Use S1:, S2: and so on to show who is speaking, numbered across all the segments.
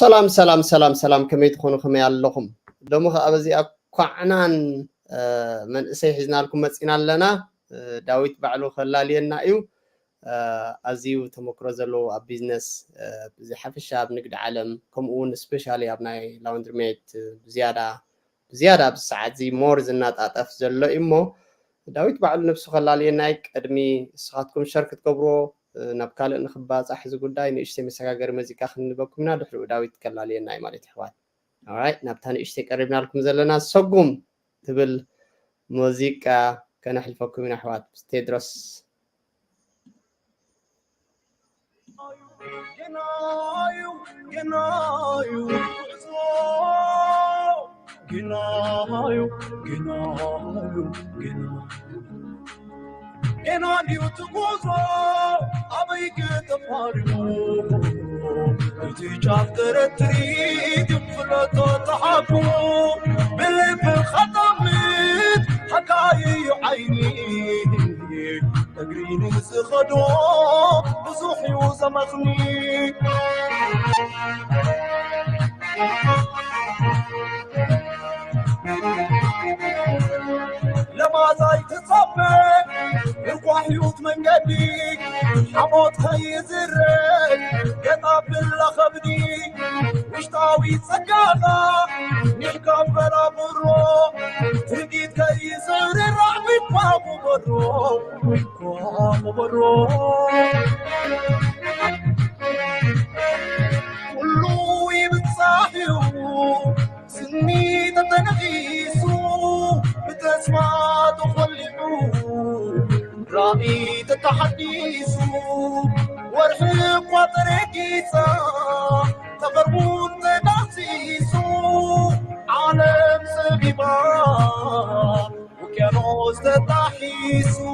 S1: سلام كمي تكونوا كمي اللهم دمو أبزي أقعنان من إسي حزنا لكم مسئنا لنا داويت بعلو خلالينا إيو أزيو تمكرزلو بيزنس زي حف الشاب نقد عالم كم اون سبيشالي أبناي لاوندر ميت زيادة بالساعات زي مورز النات أتفزلو إمو داويت بعلو نفسه خلالينا أدمي سخاتكم شركة كبرو نبكال نخباز أحز قداي نشتي مساقر مزيكا خنبكمنا دحلو داويت كلالينا مالي حوات alright نبتان اشتي قربنا لكم زلنا سقوم تبل موزيكا كان حلفكم من حوات تدرس
S2: And on you to go so, I may get the party. I teach after a tree, you pull out the hapu. Believe in Khatamit, Hakai, Aini. The green is a Khado, the Zuhi was a Makhni. لما زايد تصفق الوحيوت من قدي حموت خيز الرد قطع باللخبدي وشتاوي تسقاقا نحكا بلا برو ترديد كيز الرعب بابو برو كلو يبتصاحيو سني تتنغيسو بتسمع تخلعو رأي تتحديثو ورحق وطريقيسا تغربون تناسيسو عالم سبيبا وكانوز تتحيسو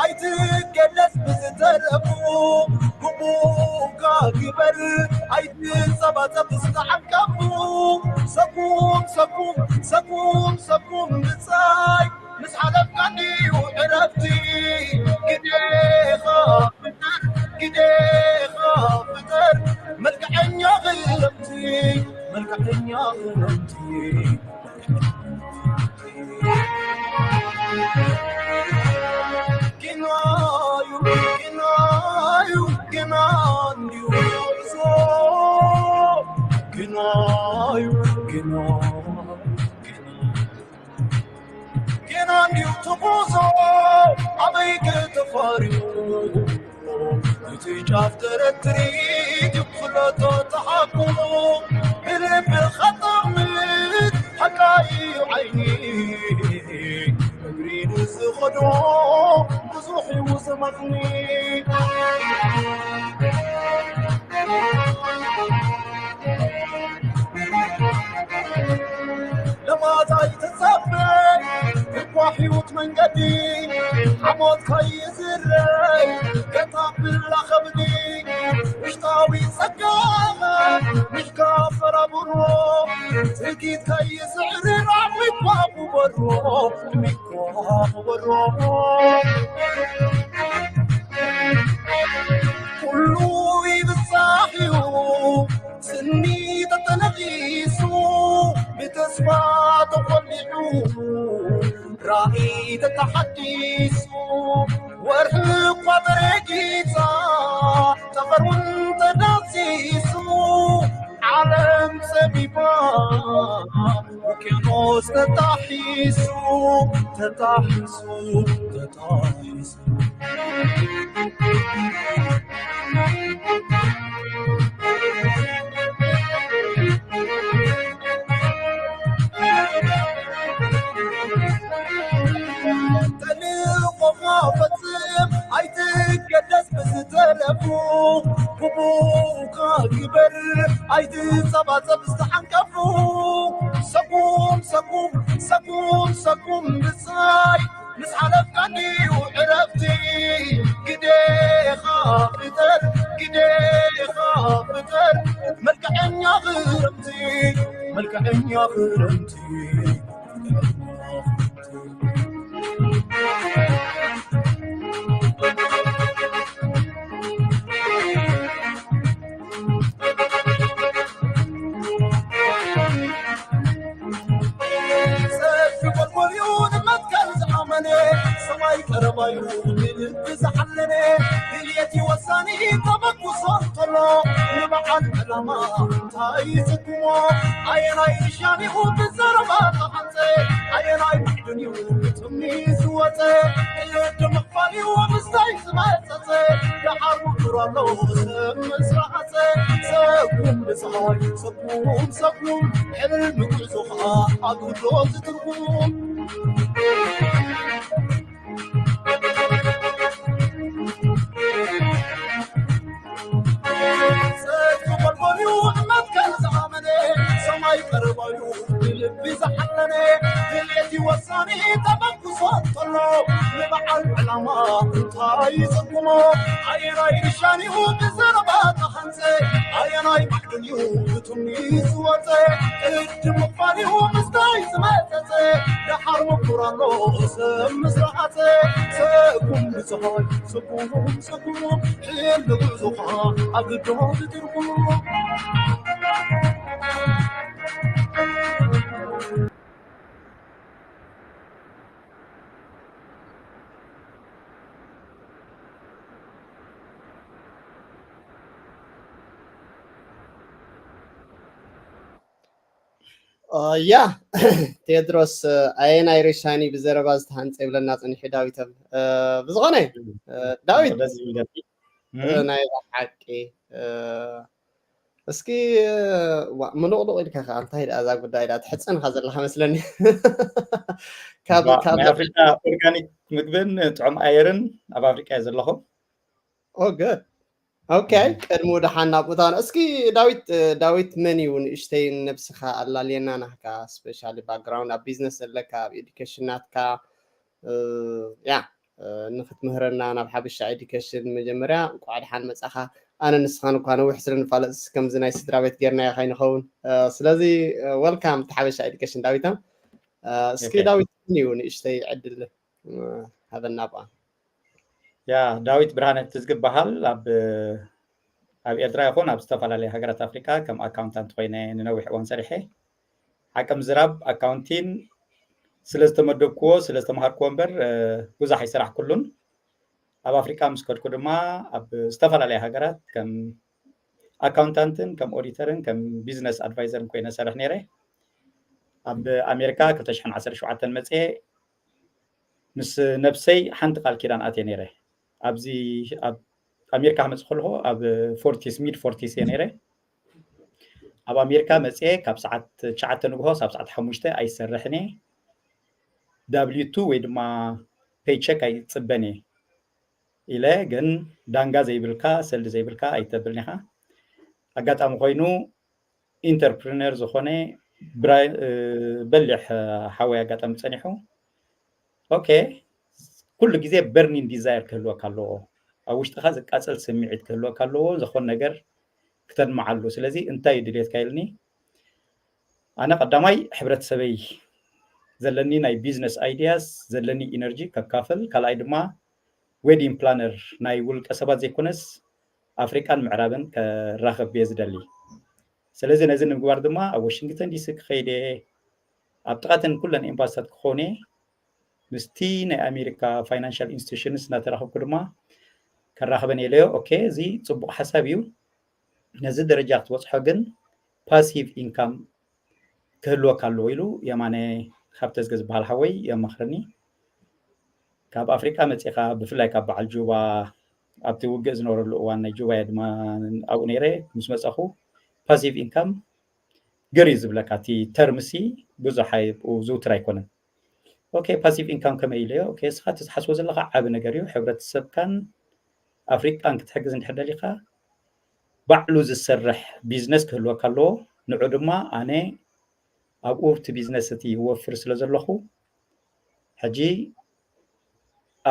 S2: አይትገለጽ ብዝተረፉ ጉቡጋ ግበር አይትጸባጸብ ዝተዓንቀፉ ሰኩም ብጻይ ምስ ሓለፍካኒ ዕረፍቲ ግዴኻ ፍጠር መልክዐኛ ኽለምቲ after a tree, you pull out the haku, Philip Khatamit, Hakai, Aini, Green is the Hodo, Zuhi was a Makhni. لما زايد تصفق الوحيوت من قديم حموت خيز الري قطع باللخبدي مشتاوي سقاها مش كافر برو تلقيت خيز عرير عمي بابو برو كلو يبصاحيو سني تتنغيسو بتسمع تخلعو رأي تتحديثو ورحق وطريقيتا تغرون تناسيسو عالم سبيبا وكنوز تتحيسو አይትገለጽ ብዝተረፉ ጉቡጋ ግበር አይትጸባጸብ ዝተዓንቀፉ ሰኩም ብጻይ مسحلف قني وعرفتي قدي خافتر قدي خافتر ملكعن يا غرمتي ملكعن يا غرمتي سماي كربايو بزحلني دليتي وساني طبق وصلتلو نبعد علما تايزكمو عيناي شاني وبزربا تحنسي عيناي بدنيو بتمي سوتي اللي مقفالي ومستايز ماتتي لحرم كرالو مسرحتي سكوم بصحاي سكوم علم كزخا عدو تتركوم سماي قربايو بلبي زحلني دليتي وساني طبق صوتلو نبعل علما تاي زقمو عيناي نشاني وبزربات خنسي عيناي بعدنيو بتمي سوتي الدم فاني ومستايز ماتتي لحرم كرالو سم مسرحتي سكم بصهاي سكم حين بغزوها عقدو تتركو
S1: يا تيدروس أين أيرشاني بزرباز تهانس إبلنا تنحي داويتم بزغني داويت ناي حكي እስኪ ምንቕልቕ ኢልካ ከዓ እንታይ ደኣ እዛ ጉዳይ ዳ ትሕፅን ካ ዘለካ መስለኒ
S3: ናይ ኣፍሪቃ ኦርጋኒክ ምግብን ጥዑም ኣየርን ኣብ ኣፍሪቃ እየ ዘለኹ
S1: ጉድ ኦኬ ቅድሙ ድሓን ናብ ቦታ እስኪ ዳዊት መን እዩ ንእሽተይ ነብስኻ ኣላልየና ናህካ ስፔሻሊ ባክግራውንድ ኣብ ቢዝነስ ዘለካ ኣብ ኤዱኬሽናትካ ያ ንክትምህረና ናብ ሓበሻ ኤዱኬሽን መጀመርያ እንኳዕ ድሓን መፃኻ ኣነ ንስኻን እኳ ነዊሕ ስለንፋለጥ ከምዚ ናይ ስድራ ቤት ጌርናዮ ከይንኸውን ስለዚ ወልካም ተሓበሻ ኤዱኬሽን ዳዊት እስኪ ዳዊት እዩ ንእሽተይ ዕድል ሃበና ብኣ
S3: ያ ዳዊት ብርሃነ ትዝግበሃል ኣብ ኤርትራ ይኹን ኣብ ዝተፈላለዩ ሃገራት ኣፍሪቃ ከም ኣካውንታንት ኮይነ ንነዊሕ እዋን ሰሪሐ ዓቅም ዝራብ ኣካውንቲን ስለዝተመደብክዎ ስለዝተምሃርክዎ እምበር ብዙሕ ይስራሕ ኩሉን ኣብ ኣፍሪቃ ምስ ከድኩ ድማ ኣብ ዝተፈላለዩ ሃገራት ከም ኣካውንታንትን ከም ኦዲተርን ከም ቢዝነስ ኣድቫይዘርን ኮይነ ሰርሕ ነይረ ኣብ ኣሜሪካ 2017 መፅአ ምስ ነብሰይ ሓንቲ ቃል ኪዳን ኣትየ ነይረ ኣብዚ ኣብ ኣሜሪካ መፅ ከልኹ ኣብ 40 ሚድ 40 እየ ነይረ ኣብ ኣሜሪካ መፅአ ካብ ሰዓት 9 ንግሆ ሳብ ሰዓት 5 ኣይሰርሕን እየ W2 ወይ ድማ ፔይቸክ ኣይፅበን እየ ኢለ ግን ዳንጋ ዘይብልካ ሰልዲ ዘይብልካ ኣይተብልን ኢኻ ኣጋጣሚ ኮይኑ ኢንተርፕረነር ዝኾነ በሊሕ ሓወይ ኣጋጣሚ ፀኒሑ ኦኬ ኩሉ ግዜ በርኒን ዲዛይር ክህልወካ ኣለዎ ኣብ ውሽጥኻ ዝቃፀል ስምዒት ክህልወካ ኣለዎ ዝኾነ ነገር ክተድምዓሉ ስለዚ እንታይ ድሌትካ ኢልኒ ኣነ ቀዳማይ ሕብረተሰበይ ዘለኒ ናይ ቢዝነስ ኣይዲያስ ዘለኒ ኢነርጂ ከካፍል ካልኣይ ድማ ዌዲንግ ፕላነር ናይ ውልቀ ሰባት ዘይኮነስ ኣፍሪቃን ምዕራብን ከራኸብ እየ ዝደሊ ስለዚ ነዚ ንምግባር ድማ ኣብ ዋሽንግተን ዲሲ ክኸይደ ኣብ ጥቃተን ኩለን ኤምባሲታት ክኾነ ምስቲ ናይ ኣሜሪካ ፋይናንሻል ኢንስቲትዩሽንስ እናተራኸብኩ ድማ ከራኸበን የለዮ ኦኬ እዚ ፅቡቅ ሓሳብ እዩ ነዚ ደረጃ ክትበፅሖ ግን ፓሲቭ ኢንካም ክህልወካ ኣለዎ ኢሉ የማነ ካብተ ዝገ ዝበሃል ሓወይ የማኽረኒ ካብ ኣፍሪቃ መፂኻ ብፍላይ ካብ በዓል ጁባ ኣብቲ ውግእ ዝነበረሉ እዋን ናይ ጁባ ድማ ኣብኡ ነይረ ምስ መፀኹ ፓሲቭ ኢንካም ገሪ ዝብለካ እቲ ተርምሲ ብዙሕ ዝውትር ኣይኮነን ኦኬ ፓሲቭ ኢንካም ከመይ ኢለዮ ኦኬ ስኻ ትዝሓስቦ ዘለካ ዓብ ነገር እዩ ሕብረተሰብካን ኣፍሪቃን ክትሕግዝ እንድሕር ደሊኻ ባዕሉ ዝሰርሕ ቢዝነስ ክህልወካ ኣለዎ ንዑ ድማ ኣነ ኣብኡ እቲ ቢዝነስ እቲ ይወፍር ስለ ዘለኹ ሕጂ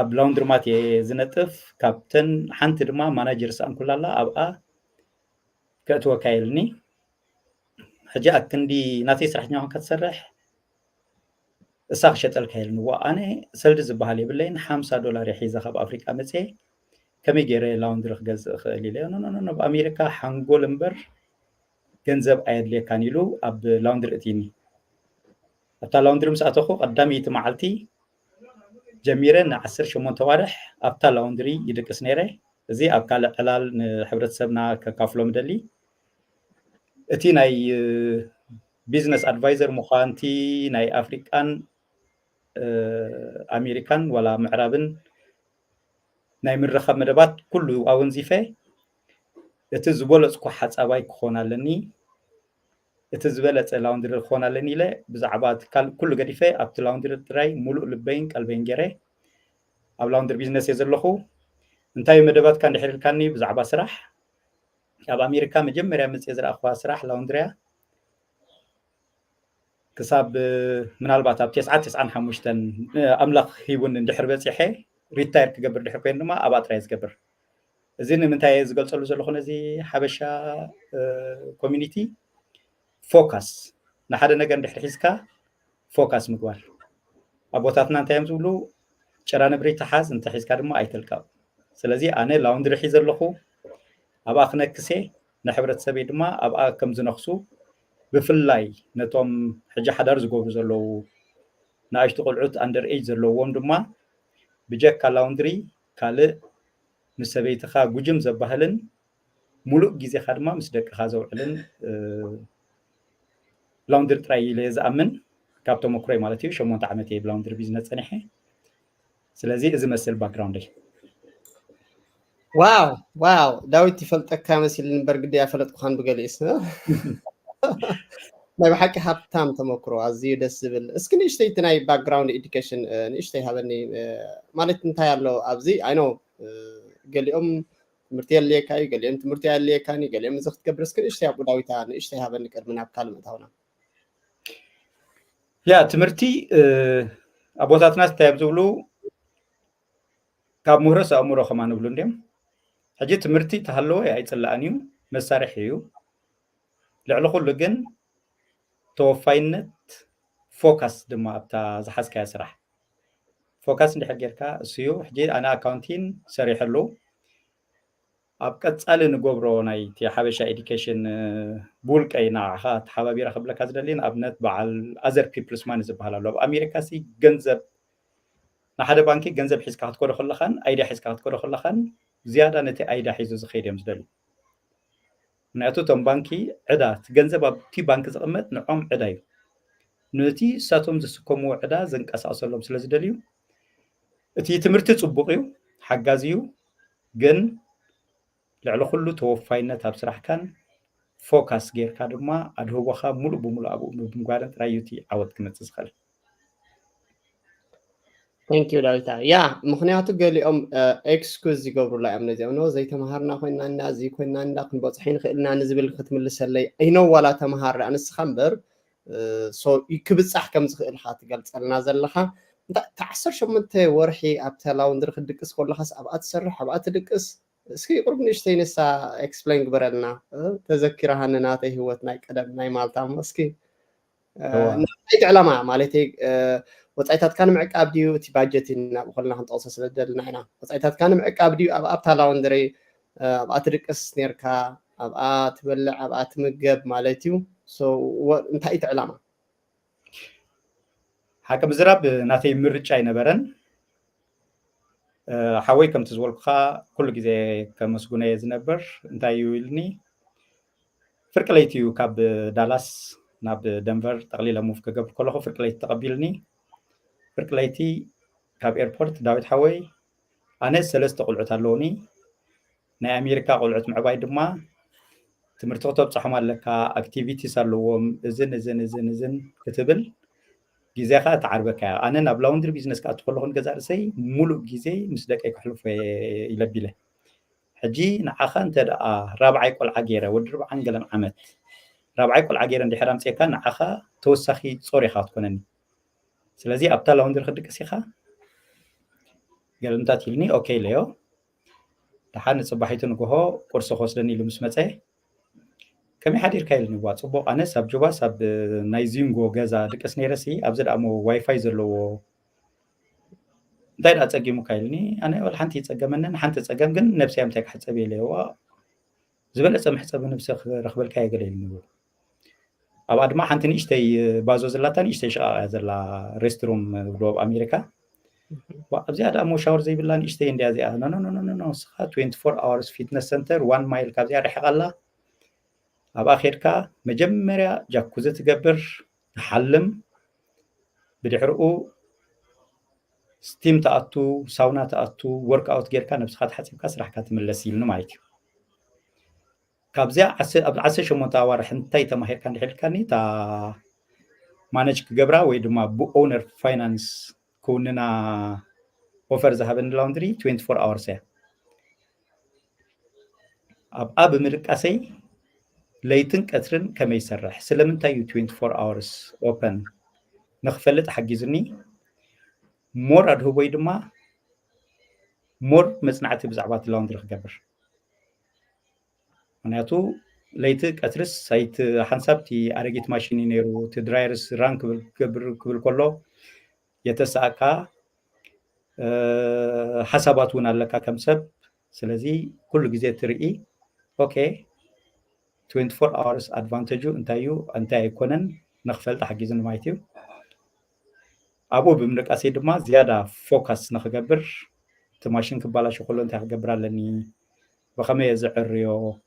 S3: ኣብ ላውንድርማት ዝነጥፍ ካፕተን ሓንቲ ድማ ማናጀር ሰኣን ኩላላ ኣብኣ كأتوا كايلني حجة أكندي ناتي سرحني هون كتسرح الساق شتل كايلني وأنا سلد زبالي باللين $5 يحيز خب أفريقيا متى كم يجري لاوندر خجز خلي ليه نو بأمريكا حنقول مبر جنزب عيد ليه كان يلو أب لاوندر اتيني أبتا لاوندر مسأتوخو قدامي تمعلتي جميرة عسر شو منتوارح أبتا لاوندري يدك سنيره زي أبكال علال حبرت سبنا ككافلو مدلي اتي ناي بيزنس ادفايزر مخانتي ناي افريكان امريكان ولا معربن ناي مرخب مدبات كله او نزيفه اتزبولص كو حصاباي كخونالني اتزبلص لاوندر كخونالني له بزعبات كل غديفه اب لاوندر تراي مولو لبين قلبين جره اب لاوندر بيزنس يزلخو انتاي مدبات كان دحرلكاني بزعبا سراح ኣብ ኣሜሪካ መጀመርያ መጽ ዝረኣኽዋ ስራሕ ላውንድሪያ ክሳብ ምናልባት ኣብ 995 ኣምላኽ ሂቡን እንድሕር በፂሐ ሪታየር ክገብር ድሕር ኮይኑ ድማ ኣብ ኣጥራይ ዝገብር እዚ ንምንታይ ዝገልጸሉ ዘለኹ ነዚ ሓበሻ ኮሚኒቲ ፎከስ ንሓደ ነገር እንድሕር ሒዝካ ፎከስ ምግባር ኣብ ቦታትና እንታይ እዮም ዝብሉ ጭራ ነብሪ ተሓዝ እንታይ ሒዝካ ድማ ኣይትልቀቕ ስለዚ ኣነ ላውንድሪ ሒዘ ኣለኹ أبا خنكسي نحبرت سبي دما أبا كم زنخسو بفلاي نتوم حاجة حدار زقوب زلو نايش تقول عط أندر إيج زلو وم دما بجاك كلاوندري كاله مسبي تخا جوجم زبهلن ملوك جزء خدمة مسدك خازو علن لاوندر تراي ليز أمن كابتو مكروي مالتي شو مونت عمتي بلاوندر بيزنس أنحي سلازي إذا مثل باك جراوندي
S1: واو داويت فلتك كامسيل برغدي افلت خان بقليس ما بحكي هابتام تمكرو ازي دس بل اسكن اشتي تناي باك جراوند اديوكيشن اشتي هابني مالت انت يالو ابزي اي نو قاليهم تمرتي اللي كاي قاليهم تمرتي اللي كاني قاليهم زخت كبر اسكن اشتي ابو داويتا اشتي هابني قرمنا بكلمه هنا
S3: يا تمرتي ابوتاتنا تابزولو كاب مهرس امورو خمان بلو ندم حاجة تمرتي تهلو يا يتصلانيو مسارحيو لعلو كل جن توفينت فوكس دما بتا زحز كا سرح فوكس ندي حجركا سيو حجي انا اكاونتين سريح له ابقى تسال نغبرو ناي تي حبشه اديوكيشن بولك اينا خات حبابي رخب لك ازدلين ابنت بعل اذر بيبلز مان زبحالو امريكا سي گنزب نحد بانكي گنزب حسكا تكون خلخان ايدا حسكا تكون خلخان زيادة نتي أيدا حيزو زخير يمزدلو نأتو تم بانكي عدا تجنزب تي بانك زقمت نعم عدايو نتي ساتهم زسكمو عدا زنك أساسلهم سلزدليو تي تمرت تصبقيو حجازيو جن لعلو كله توفينا تبصراح كان فوكس غير كادما أدهو وخا ملو بملو أبو بمقارنة رايوتي عود كنت تسخل
S1: Thank you داويتا يا مخنياتو قاليهم اكسكوز يقبروا لا امنا زي نو زي تمهرنا خوينا لنا زي كنا لنا كنبصحين خلنا نزبل ختملس لي اينو ولا تمهر انس خمبر سو يكبصح كم زخل خات قالصلنا زلخا تعسر شمنت ورحي ابتا لاوندر خدقس كلخاس ابات سرح ابات دقس اسكي قرب نشتي نسا اكسبلين قبرلنا تذكرها ناتي هوتنا قدم ناي مالتا مسكي نايت علامه مالتي وصايتات كان معقاب ديو تي باجيتنا بخلنا خنطوس سلدلنا هنا وصايتات كان معقاب ديو ابتا لاوندري ابات دقس نيركا ابات بلع ابات مجب مالتيو سو انتايت علامه
S3: حكم زراب ناتي مرچ اينبرن حوي كم تزولخا كل غزي كمسغونه يزنبر انتايو يلني فرقليتيو كاب دالاس ناب دنفر تقليل موف كغب كلخو فرقليت تقبلني فرقليتي كاب ايربورت داويت حوي انا سلسته قلعت اللوني نا امريكا قلعت معباي دما تمرتو تبصحم لك اكتيفيتي سالوم اذن كتبل غيزاخا تعربك انا ناب لاوندري بيزنس كاتخلخون غزارسي مولو غيزي مسدك يحلف يلبيله حجي نعخا انت رابعي قلع غيره ودرب عنقلم عمت رابعي قلع غيره اندي حرام سيكا نعخا توسخي صوريخا تكونني سلازي ابتا لاوندر خدك سيخا قلنتات يلني اوكي ليو دحان صباحيتو نغو قرص خوسدني لمس مصي كمي حدير كايلني وا صبوق انا ساب جوبا ساب نايزينغو غزا دقس نيرسي ابزد امو واي فاي زلو داير اصقيمو كايلني انا ول حنتي صقمنن حنتي صقم كن نفسي امتي كحصبي ليوا زبل صمحصب نفسي رخبل كاي غليلني اب ادما حنتي نيشتي بازو زلاتان يشتي شقا زلا ريستروم دو امريكا وابزياده امو شاور زي بالله نيشتي انديا زي نو نو نو نو 24 hours fitness center 1 mile كابزيا رحقلا اب اخيركا مجمريا جاكوزه تقبر تحلم بدحرقو ستيم تاعتو ساونا تاعتو ورك اوت غيركا نفسها تحسبكا سراحكا تملس يلنا مايتي كابزيا عسى شمونتا وارح انتي تماهيركا ندحلكاني تا مانج كغبرا وي دما بو اونر فاينانس كوننا اوفر ذهبن لاوندري 24 hours اب مرقاسي ليتن قطرن كما يسرح سلمنتاي 24 hours open نخفلت حجزني مور ادهو وي دما مور مصنعتي بزعبات لاوندري خغبر مناتو ليت قطرس سايت حنسبتي ارغيت ماشيني نيرو تدرايرس رانك كبل كله يتساكا حساباتون لك كم سب سلازي كل غزي تري اوكي 24 hours advantage انتايو انتاي يكونن نخفل تحجزن مايتيو ابو بمرقاسي دما زياده فوكس نخغبر تماشين كبالاش كله انت خغبرالني بخمه يزعريو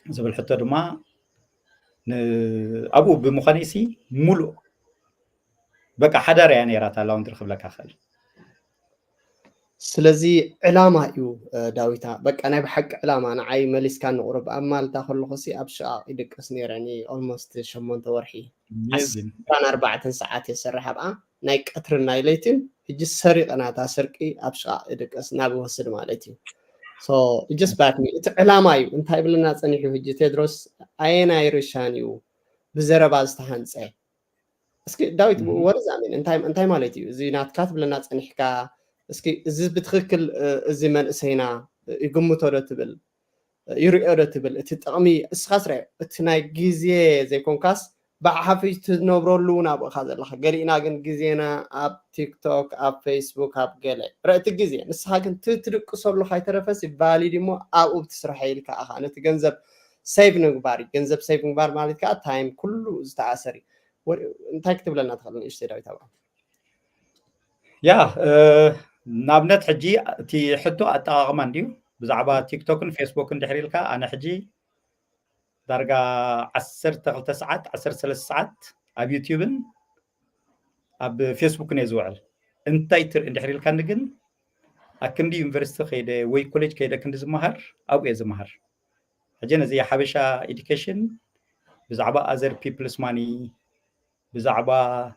S3: زبل حتى دما ابو بمخانيسي ملو بقى حدار يعني راتا لاوندر خبلك اخل
S1: ስለዚህ ዕላማ እዩ ዳዊታ በቃ ናይ ብሓቂ ዕላማ ንዓይ መሊስካ ንቕርብ ኣብ ማልታ ከለኹ ሲ ኣብ ሸቓቕ ይድቅስ ነይረኒ ኦልሞስት 8 ወርሒ 14 ሰዓት የሰርሕ ኣብኣ ናይ ቀትርን ናይ ለይትን ሕጂ ሰሪቕናታ ስርቂ ኣብ ሸቓቕ ይድቅስ ናብ ይወስድ ማለት እዩ ሶ ጀስት ባክ ሚ እቲ ዕላማ እዩ እንታይ ብለና ፀኒሑ ሕጂ ቴድሮስ ኣየናይ ርሻን እዩ ብዘረባ ዝተሃንፀ እስኪ ዳዊት ወርዛሚን እንታይ ማለት እዩ እዚ ናትካ ትብለና ፀኒሕካ እስኪ እዚ ብትክክል እዚ መንእሰይና ይግምቶ ዶ ትብል ይርኦ ዶ ትብል እቲ ጥቕሚ እስኻ ስራይ እቲ ናይ ግዜ ዘይኮንካስ ብሓፊዝ ትነብረሉ ናብኡኻ ዘለኻ ገሊእና ግን ግዜና ኣብ ቲክቶክ ኣብ ፌስቡክ ኣብ ገለ ርእቲ ግዜ ንስኻ ግን ትድቅሰሉ ካይተረፈሲ ቫሊድ እሞ ኣብኡ ብትስራሕ ኢልካ ኣኻ ነቲ ገንዘብ ሴቭ ምግባር እዩ ገንዘብ ሴቭ ምግባር ማለት ከዓ ታይም ኩሉ ዝተኣሰር እዩ እንታይ ክትብለና ትኽእል ንእሽተይ ዳዊት ኣብኣ
S3: ያ نابنت حجي تي حتو أتاقما ديو بزعبا تيك توكن فيسبوكن دحريلك أنا حجي درجة 10 ساعات 10 ساعات أب يوتيوبن أب فيسبوك نزوعل أنت يتر دحريلك نجن أكندي يونيفرسيتي خيده وي كوليج كيده كندي زمهر أو إيه زمهر حجينا زي حبشة education بزعبا other people's money بزعبا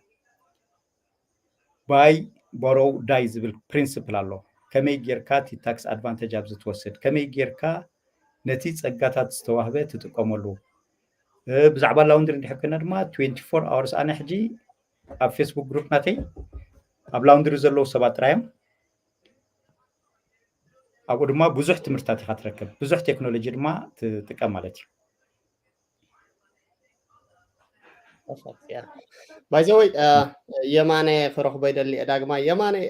S3: باي borrow die ዝብል principle ኣሎ ከመይ ጌርካ እቲ tax advantage ኣብ ዝትወስድ ከመይ ጌርካ ነቲ ጸጋታት ዝተዋህበ ትጥቀመሉ ብዛዕባ ላውንድሪ እንድሕከና ድማ 24 hours ኣነ ሕጂ ኣብ ፌስቡክ ግሩፕ ናተይ ኣብ ላውንድሪ ዘለዉ ሰባት ጥራዮም ኣብኡ ድማ ብዙሕ ትምህርትታት ኢኻ ትረክብ ብዙሕ ቴክኖሎጂ ድማ ትጥቀም ማለት እዩ
S1: باي ذا واي يمانه فرخ بيدل داغما يمانه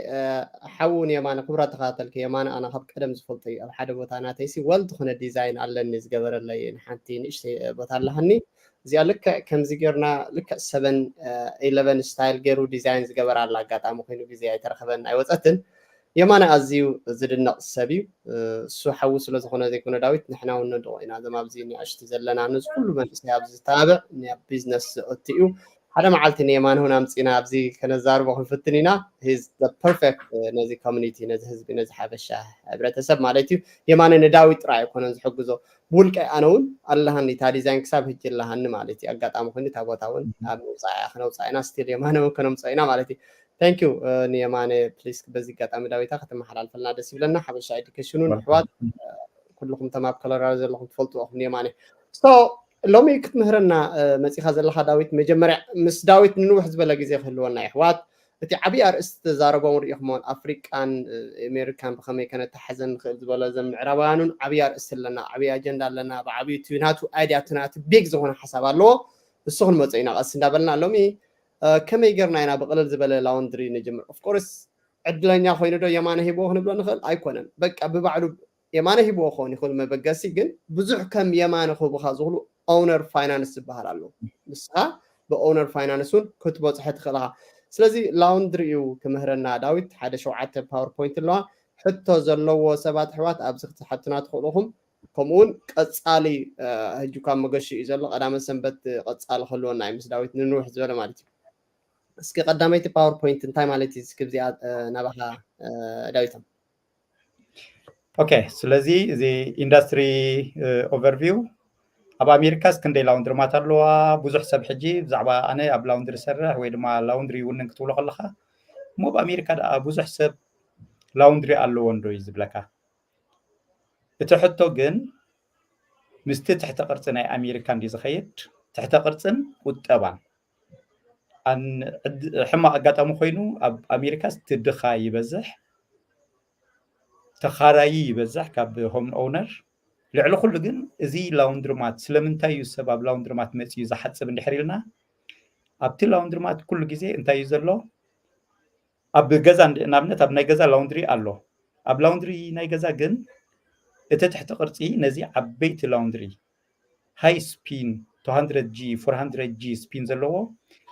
S1: حون يمانه خبره تخاتلك يمانه انا خب قدم زفلطي اب حدا بوتانا تيسي ولد خونه ديزاين علني زغبر لي حنتي نشتي بوتالهني زي لك كم زيغرنا لك 7 11 ستايل غيرو ديزاين زغبر على اغاطامو كينو غزي ايترخبن ايوصتن يمانه ازيو زدنق سبيو سو حوس له زخونه زيكونه داويت نحنا وندوينا زمابزيني اشتي زلنا نز كل من حساب زتابع ني بزنس اوتيو هذا معلتني يمان هنا مصينا ابزي كنزار بخون فتنينا هيز ذا بيرفكت نزي كوميونيتي نزي حزب نزي حبشه حبرتسب مالتي يمان نداوي طراي كونن زحغزو بولقي انون اللهني تا ديزاين كساب هج اللهن مالتي اغاطام كوني تابوتاون اب وصايا خنو صاينا ستيل يمان كنم صاينا مالتي ثانك يو نيمانه بليز بزي غاطام داويتا ختم حلال فلنا دس يبلنا حبشه اديوكيشنون حوات كلكم تمام كلر زلكم تفلطوا نيمانه سو لومي كتمهرنا مصيخا زلخا داويت مجمرع مس داويت نوح زبل غزي خلونا يحوات እቲ ዓብዪ ኣርእስቲ ተዛረቦም ሪኢኹሞን ኣፍሪቃን ኣሜሪካን ብኸመይ ከነተሓዘን ንኽእል ዝበሎ እዞም ምዕራባውያኑን ዓብዪ ኣርእስቲ ኣለና ዓብዪ ኣጀንዳ ኣለና ብዓብዪ እቲ ናቱ ኣይድያ እቲ ናቱ ቤግ ዝኾነ ሓሳብ ኣለዎ እሱ ክንመፁ ኢና ቀስ እንዳበልና ሎሚ ከመይ ጌርና ኢና ብቕልል ዝበለ ላውንድሪ ንጅምር ኦፍኮርስ ዕድለኛ ኮይኑ ዶ የማነ ሂብዎ ክንብሎ ንኽእል ኣይኮነን በቃ ብባዕሉ የማነ ሂብዎ ክኸውን ይኽእል መበገሲ ግን ብዙሕ ከም የማነ ክህቡኻ ዝኽእሉ ኦውነር ፋይናንስ ዝበሃል ኣሎ ንስኻ ብኦውነር ፋይናንስ እውን ክትበፅሐ ትኽእል ኢኻ ስለዚ ላውንድሪ እዩ ክምህረና ዳዊት ሓደ 7 ፓወርፖይንት ኣለዋ ሕቶ ዘለዎ ሰባት ኣሕዋት ኣብዚ ክትሓቱና ትኽእሉ ኢኹም ከምኡውን ቀፃሊ ሕጂ ካብ መገሺ እዩ ዘሎ ቀዳመ ሰንበት ቀፃሊ ክህልወና እዩ ምስ ዳዊት ንንውሕ ዝበለ ማለት እዩ እስኪ ቀዳመይቲ ፓወርፖይንት እንታይ ማለት እዩ እስኪ ብዚኣ ናባኻ ዳዊቶም
S3: ኦኬ ስለዚ እዚ ኢንዱስትሪ ኦቨርቪው ኣብ ኣሜሪካስ ክንደይ ላውንድሪማት ኣለዋ ብዙሕ ሰብ ሕጂ ብዛዕባ ኣነ ኣብ ላውንድሪ ሰርሕ ወይ ድማ ላውንድሪ ይውንን ክትብሎ ከለካ እሞ ብኣሜሪካ ደኣ ብዙሕ ሰብ ላውንድሪ ኣለዎ እንዶ እዩ ዝብለካ እቲ ሕቶ ግን ምስቲ ትሕተ ቅርፂ ናይ ኣሜሪካ እንዲ ዝኸይድ ትሕተ ቅርፅን ቁጠባን ሕማቅ ኣጋጣሚ ኮይኑ ኣብ ኣሜሪካስ ትድኻ ይበዝሕ ተኻራይ ይበዝሕ ካብ ሆም ኦውነር ልዕሊ ኩሉ ግን እዚ ላውንድሪማት ስለምንታይ እዩ ሰብ ኣብ ላውንድሪማት መፅዩ ዝሓፅብ እንድሕር ኢልና ኣብቲ ላውንድሪማት ኩሉ ግዜ እንታይ እዩ ዘሎ ኣብ ገዛ ንኣብነት ኣብ ናይ ገዛ ላውንድሪ ኣሎ ኣብ ላውንድሪ ናይ ገዛ ግን እቲ ትሕቲ ቅርፂ ነዚ ዓበይቲ ላውንድሪ ሃይ ስፒን 200G 400G ስፒን ዘለዎ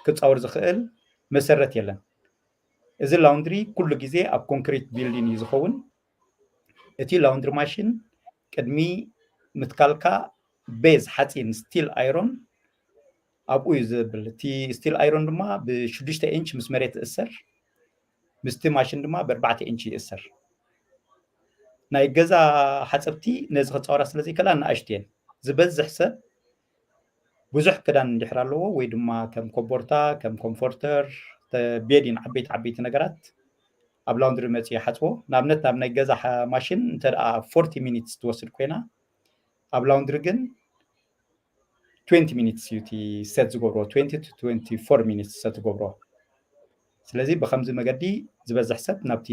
S3: ክፃወር ዝኽእል መሰረት የለን እዚ ላውንድሪ ኩሉ ግዜ ኣብ ኮንክሪት ቢልዲንግ እዩ ዝኸውን እቲ ላውንድሪ ማሽን ቅድሚ ምትካልካ ቤዝ ሓፂን ስቲል ኣይሮን ኣብኡ እዩ ዝብል እቲ ስቲል ኣይሮን ድማ ብ6 ኢንች ምስ መሬት እሰር ምስቲ ማሽን ድማ ብ4 ኢንች ይእሰር ናይ ገዛ ሓፀብቲ ነዚ ክፃወራ ስለዘይከላ ንኣሽትየን ዝበዝሕ ሰብ ብዙሕ ክዳን እንድሕር ኣለዎ ወይ ድማ ከም ኮቦርታ ከም ኮምፎርተር ቤዲን ዓበይቲ ነገራት ኣብ ላውንድሪ መፅኡ ይሓፅቦ ንኣብነት ኣብ ናይ ገዛ ማሽን እንተ 40 ሚኒትስ ትወስድ ኮይና ኣብ ላውንድሪ ግን 20 ሚኒትስ እዩ እቲ ሰት ዝገብሮ 20 to 24 ሚኒትስ ሰት ዝገብሮ ስለዚ ብከምዚ መገዲ ዝበዝሕ ሰብ ናብቲ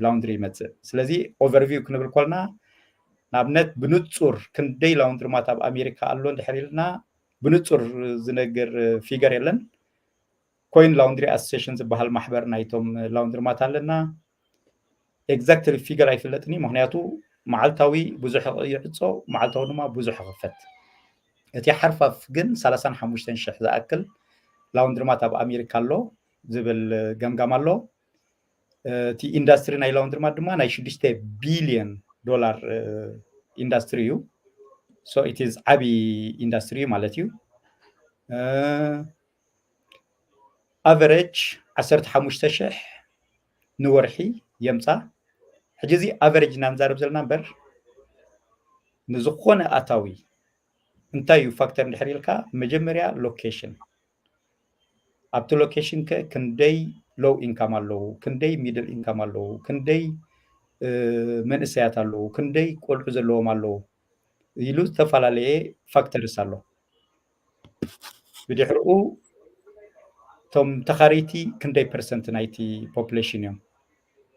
S3: ላውንድሪ ይመፅእ ስለዚ ኦቨርቪው ክንብል ኮልና ንኣብነት ብንፁር ክንደይ ላውንድሪማት ኣብ ኣሜሪካ ኣሎ እንድሕር ኢልና ብንፁር ዝነግር ፊገር የለን ኮይን ላውንድሪ ኣሶሲሽን ዝበሃል ማሕበር ናይቶም ላውንድሪማት ኣለና ኤግዛክትሊ ፊገር ኣይፍለጥኒ ምክንያቱ መዓልታዊ ብዙሕ ይዕፆ መዓልታዊ ድማ ብዙሕ ይኽፈት እቲ ሓርፋፍ ግን 35,000 ዝኣክል ላውንድሪማት ኣብ ኣሜሪካ ኣሎ ዝብል ገምጋም ኣሎ እቲ ኢንዱስትሪ ናይ ላውንድሪማት ድማ ናይ 6 ቢልዮን ዶላር ኢንዱስትሪ እዩ ሶ ኢት ኢዝ ዓቢ ኢንዱስትሪ ማለት እዩ ኣቨሬጅ 15,000 ንወርሒ የምፃ ሕጂ እዚ ኣቨሬጅ ኢና ንዛረብ ዘለና እምበር ንዝኾነ ኣታዊ እንታይ እዩ ፋክተር እንድሕር ኢልካ መጀመርያ ሎኬሽን ኣብቲ ሎኬሽን ክንደይ ሎው ኢንካም ኣለዉ ክንደይ ሚድል ኢንካም ኣለዉ ክንደይ መንእሰያት ኣለዉ ክንደይ ቆልዑ ዘለዎም ኣለዉ ኢሉ ዝተፈላለየ ፋክተርስ ኣሎ ብድሕሪኡ ቶም ተኻሪቲ ክንደይ ፐርሰንት ናይቲ ፖፑሌሽን እዮም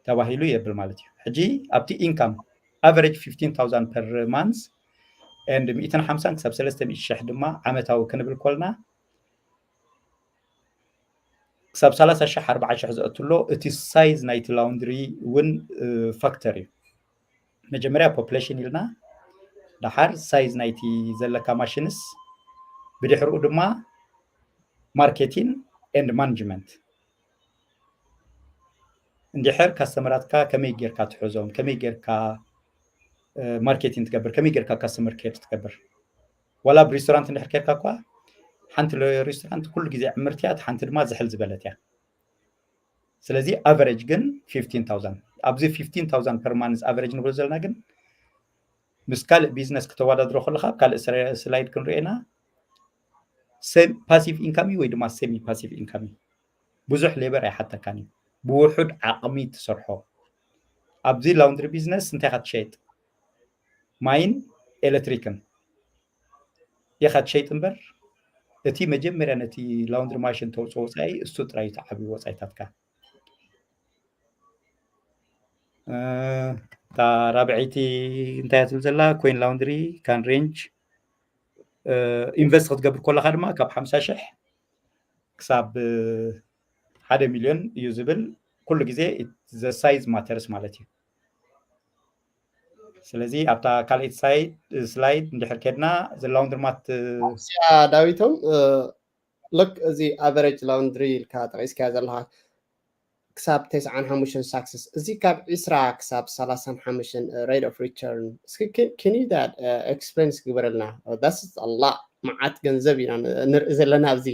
S3: ተባሂሉ የብል ማለት እዩ ሕጂ ኣብቲ ኢንካም ኣቨሬጅ 15,000 ፐር ማንስ and 150 ክሳብ 300,000 ድማ ዓመታዊ ክንብል ኮልና ክሳብ 30,000 40,000 ዘእትሎ እቲ ሳይዝ ናይቲ ላውንድሪ እውን ፋክተር እዩ መጀመርያ ፖፑሌሽን ኢልና ድሓር ሳይዝ ናይቲ ዘለካ ማሽንስ ብድሕሪኡ ድማ ማርኬቲንግ ኤንድ ማኔጅመንት እንድሕር ካስተመራትካ ከመይ ጌርካ ትሕዞም ከመይ ጌርካ ማርኬቲንግ ትገብር ከመይ ጌርካ ካስተመር ኬር ትገብር ወላ ብሬስቶራንት እንድሕር ኬርካ እኳ ሓንቲ ሬስቶራንት ኩሉ ግዜ ዕምርትያት ሓንቲ ድማ ዝሕል ዝበለት እያ ስለዚ ኣቨሬጅ ግን 15,000 ኣብዚ 15,000 ፐር ማንስ ኣቨሬጅ ንብሎ ዘለና ግን ምስ ካልእ ቢዝነስ ከተወዳድሮ ከለካ ካልእ ስላይድ ክንሪኤና ፓሲቭ ኢንካም ወይ ድማ ሴሚ ፓሲቭ ኢንካም ብዙሕ ሌበር ኣይሓተካን እዩ ብውሑድ ዓቕሚ ትሰርሖ ኣብዚ ላውንድሪ ቢዝነስ እንታይ ኢኻ ትሸይጥ ማይን ኤሌክትሪክን ኢኻ ትሸይጥ እምበር እቲ መጀመርያ ነቲ ላውንድሪ ማሽን ተውፅኦ ወፃኢ እሱ ጥራይ ተዓብዩ ወፃኢታትካ تا رابعيتي انتهت زلا كوين لاوندري كان رينج انفست ክትገብር ከለካ ድማ ካብ 50,000 ክሳብ 1 ሚሊዮን እዩ ዝብል ኩሉ ግዜ ዘ ሳይዝ ማተርስ ማለት እዩ ስለዚ ኣብታ ካልኦት ስላይድ እንድሕር ከድና ዘላውንድርማት
S1: ዳዊቶም ልክ እዚ ኣቨሬጅ ላውንድሪ ኢልካ ጠቂስካ ዘለካ ክሳብ 95 ሳክሰስ እዚ ካብ 20 ክሳብ 35 ሬት ኦፍ ሪተርን can you that explains ግበረልና that's a lot ማዓት ገንዘብ ኢና ንርኢ ዘለና ኣብዚ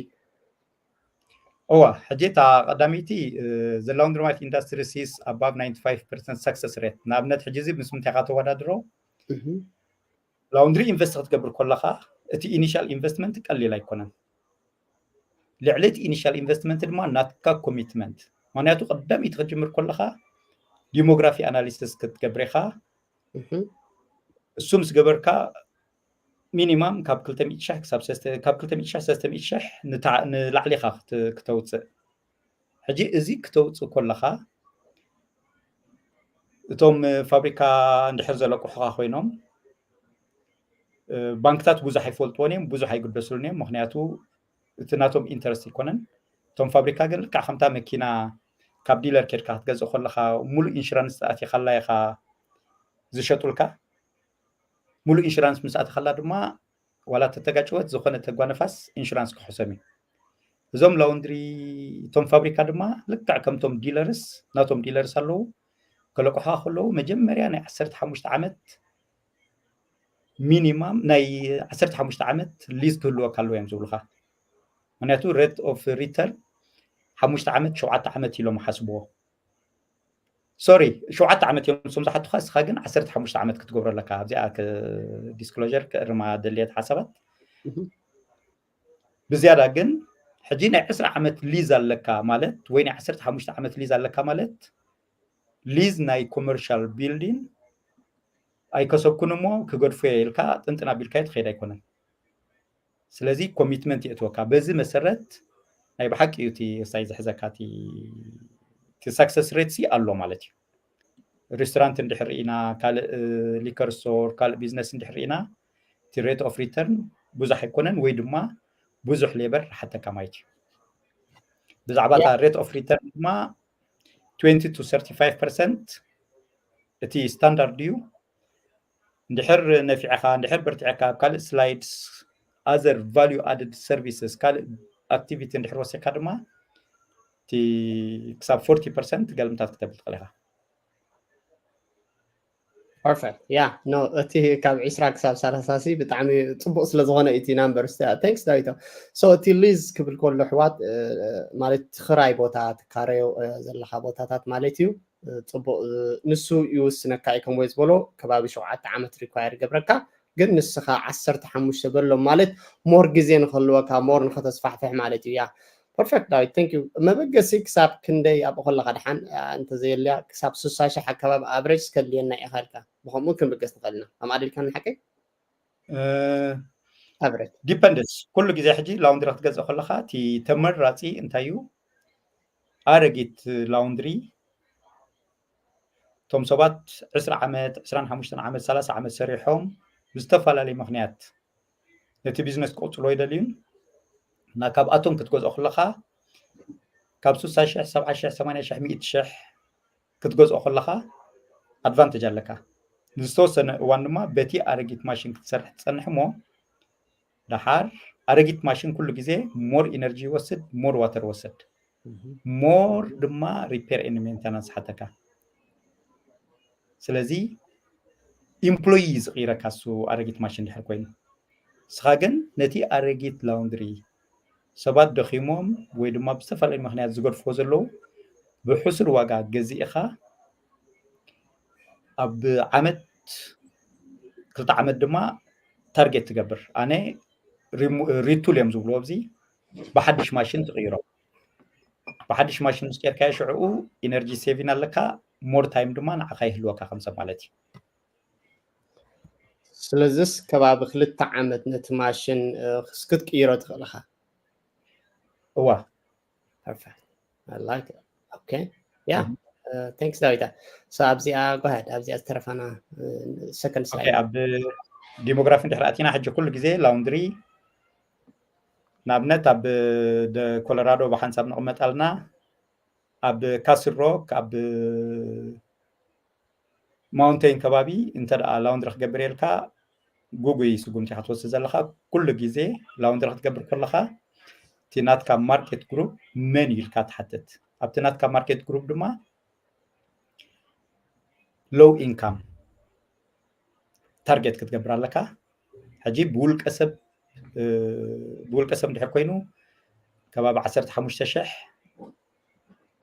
S3: እዋ ሕጂ እታ ቀዳሚቲ the laundromat industry sees above 95% success rate ንኣብነት ሕጂ እዚ ምስ ምንታይ ካ ተወዳድሮ ላውንድሪ ኢንቨስት ክትገብር ከለካ እቲ ኢኒሻል ኢንቨስትመንት ቀሊል ኣይኮነን ልዕሊ እቲ ኢኒሻል ኢንቨስትመንት ድማ ናትካ ኮሚትመንት ምክንያቱ ቀዳሚት ክትጅምር ከለካ ዲሞግራፊ ኣናሊሲስ ክትገብር ኢኻ እሱ ምስ ገበርካ ሚኒማም ካብ 200,000 ክሳብ 300,000 ንላዕሊ ኢኻ ክተውፅእ ሕጂ እዚ ክተውፅእ ከለካ እቶም ፋብሪካ እንድሕር ዘለቁሕካ ኮይኖም ባንክታት ብዙሕ ኣይፈልጥዎን እዮም ብዙሕ ኣይግደስሉን እዮም ምክንያቱ እቲ ናቶም ኢንተረስት ይኮነን እቶም ፋብሪካ ግን ልክዕ ከምታ መኪና ካብ ዲለር ከድካ ክትገዝእ ከለካ ሙሉእ ኢንሹራንስ ኣትይካላ ኢኻ ዝሸጡልካ ሙሉእ ኢንሹራንስ ምስ ኣትይካላ ድማ ዋላ ተተጋጭወት ዝኾነ ተጓነፋስ ኢንሹራንስ ክሕሰም እዩ እዞም ላውንድሪ እቶም ፋብሪካ ድማ ልክዕ ከምቶም ዲለርስ ናቶም ዲለርስ ኣለዉ ከለቁሕካ ከለዉ መጀመርያ ናይ 15 ዓመት ሚኒማም ናይ 15 ዓመት ሊዝ ክህልወካ ኣለዎ እዮም ዝብሉካ ምክንያቱ ሬት ኦፍ ሪተርን 5 ዓመት 7 ዓመት ኢሎም ሓስብዎ ሶሪ 7 ዓመት እዮም ንሶም ዝሓቱካ እስኻ ግን 15 ዓመት ክትገብሮ ኣለካ ኣብዚኣ ዲስክሎዥር ክእርማ ደልየት ሓሳባት ብዝያዳ ግን ሕጂ ናይ 20 ዓመት ሊዝ ኣለካ ማለት ወይ ናይ 15 ዓመት ሊዝ ኣለካ ማለት ሊዝ ናይ ኮመርሻል ቢልዲንግ ኣይከሰብኩን እሞ ክገድፎ ኢልካ ጥንጥና ቢልካ ትኸይድ ኣይኮነን ስለዚ ኮሚትመንት የእትወካ በዚ መሰረት ናይ ብሓቂ እዩ እቲ ሳይ ዝሕዘካ እቲ ሰክሰስ ሬት ኣሎ ማለት እዩ ሬስቶራንት እንድሕር ኢና ካልእ ሊከር ስቶር ካልእ ቢዝነስ እንድሕር ኢና እቲ ሬት ኦፍ ሪተርን ብዙሕ ኣይኮነን ወይ ድማ ብዙሕ ሌበር ሓተካ ማለት እዩ ብዛዕባ እታ ሬት ኦፍ ሪተርን ድማ 20 to 35% እቲ ስታንዳርድ እዩ እንድሕር ነፊዕካ እንድሕር በርቲዕካ ካልእ ስላይድስ other value added services ካልእ activity እንድሕር ወሲካ ድማ እቲ ክሳብ 40% ገልምታት ክተብል ትኽእል ኢኻ
S1: perfect yeah no እቲ ካብ 20 ክሳብ 30 ብጣዕሚ ፅቡቅ ስለ ዝኾነ እቲ ናምበር thanks ዳዊቶ so እቲ ሊዝ ክብል ከሎ ሕዋት ማለት ክራይ ቦታት ካሬዮ ዘለካ ቦታታት ማለት እዩ ፅቡቅ ንሱ ይውስነካ ኢኩም ወይ ዝበሎ ከባቢ 7 ዓመት ሪኳየር ገብረካ ግን ንስኻ 15 በሎ ማለት ሞር ግዜ ንኸልወካ ሞር ንኸተስፋሕፍሕ ማለት እዩ ያ perfect ዳዊት thank you መበገሲ ክሳብ ክንደይ ኣብ ከለካ ድሓን እንተ ዘየልያ ክሳብ 60,000 ኣከባቢ ኣቨሬጅ ከልየና ኢኻልካ ብከምኡ ክንበገስ ንኽእልና ኣማዲልካ ንሓቂ ኣቨሬጅ
S3: ዲፐንደንስ ኩሉ ግዜ ሕጂ ላውንድሪ ክትገዝእ ከለካ እቲ ተመራፂ እንታይ እዩ ኣረጊት ላውንድሪ ቶም ሰባት 20 ዓመት 25 ዓመት 30 ዓመት ሰሪሖም ብዝተፈላለዩ ምክንያት ነቲ ቢዝነስ ክቅፅሎ ይደልዩን እና ካብኣቶም ክትገዝኦ ከለካ ካብ 60,000 70,000 80,000 100,000 ክትገዝኦ ከለካ ኣድቫንቴጅ ኣለካ ንዝተወሰነ እዋን ድማ በቲ ኣረጊት ማሽን ክትሰርሕ ትፀንሕ እሞ ድሓር ኣረጊት ማሽን ኩሉ ግዜ ሞር ኢነርጂ ይወስድ ሞር ዋተር ወስድ ሞር ድማ ሪፔር ኤንድ ሜንቴናንስ ሓተካ ስለዚ ኢምፕሎይ ዝቕይረካ እሱ ኣረጊት ማሽን ድሕር ኮይኑ ንስኻ ግን ነቲ ኣረጊት ላውንድሪ ሰባት ደኺሞም ወይ ድማ ብዝተፈላለዩ ምክንያት ዝገድፍዎ ዘለዉ ብሕሱር ዋጋ ገዚእኻ ኣብ ዓመት 2 ዓመት ድማ ታርጌት ትገብር ኣነ ሪቱል እዮም ዝብልዎ ኣብዚ ብሓድሽ ማሽን ትቕይሮ ብሓድሽ ማሽን ምስ ቀርካዮ ሽዑኡ ኢነርጂ ሴቪን ኣለካ ሞር ታይም ድማ ንዓኻ ይህልወካ ከምሰብ ማለት እዩ
S1: ስለዚስ ከባቢ 2 ዓመት ነቲ ማሽን ክትቅይሮ ትኽእል ኢኻ
S3: እዋ
S1: perfect I like it okay yeah ثانكس داويتا سو ابزيا جو هيد ابزيا استرفانا سكند
S3: اوكي
S1: سلايد
S3: اب ديموغرافي دحر اتينا حج كل جزء لاوندري نابنت اب كولورادو بحنسب نقمت لنا اب كاسل روك اب ماونتين كبابي انت لاوندر خبريلكا جوجل سقوم تحتوس زلخا كل جزء لاوندر خبر كلها تينات كا ماركت جروب من يلكا تحدد اب تينات كا ماركت جروب دما لو انكم تارجت كتقبر لك حجي بول كسب دحر كوينو كباب 15 شح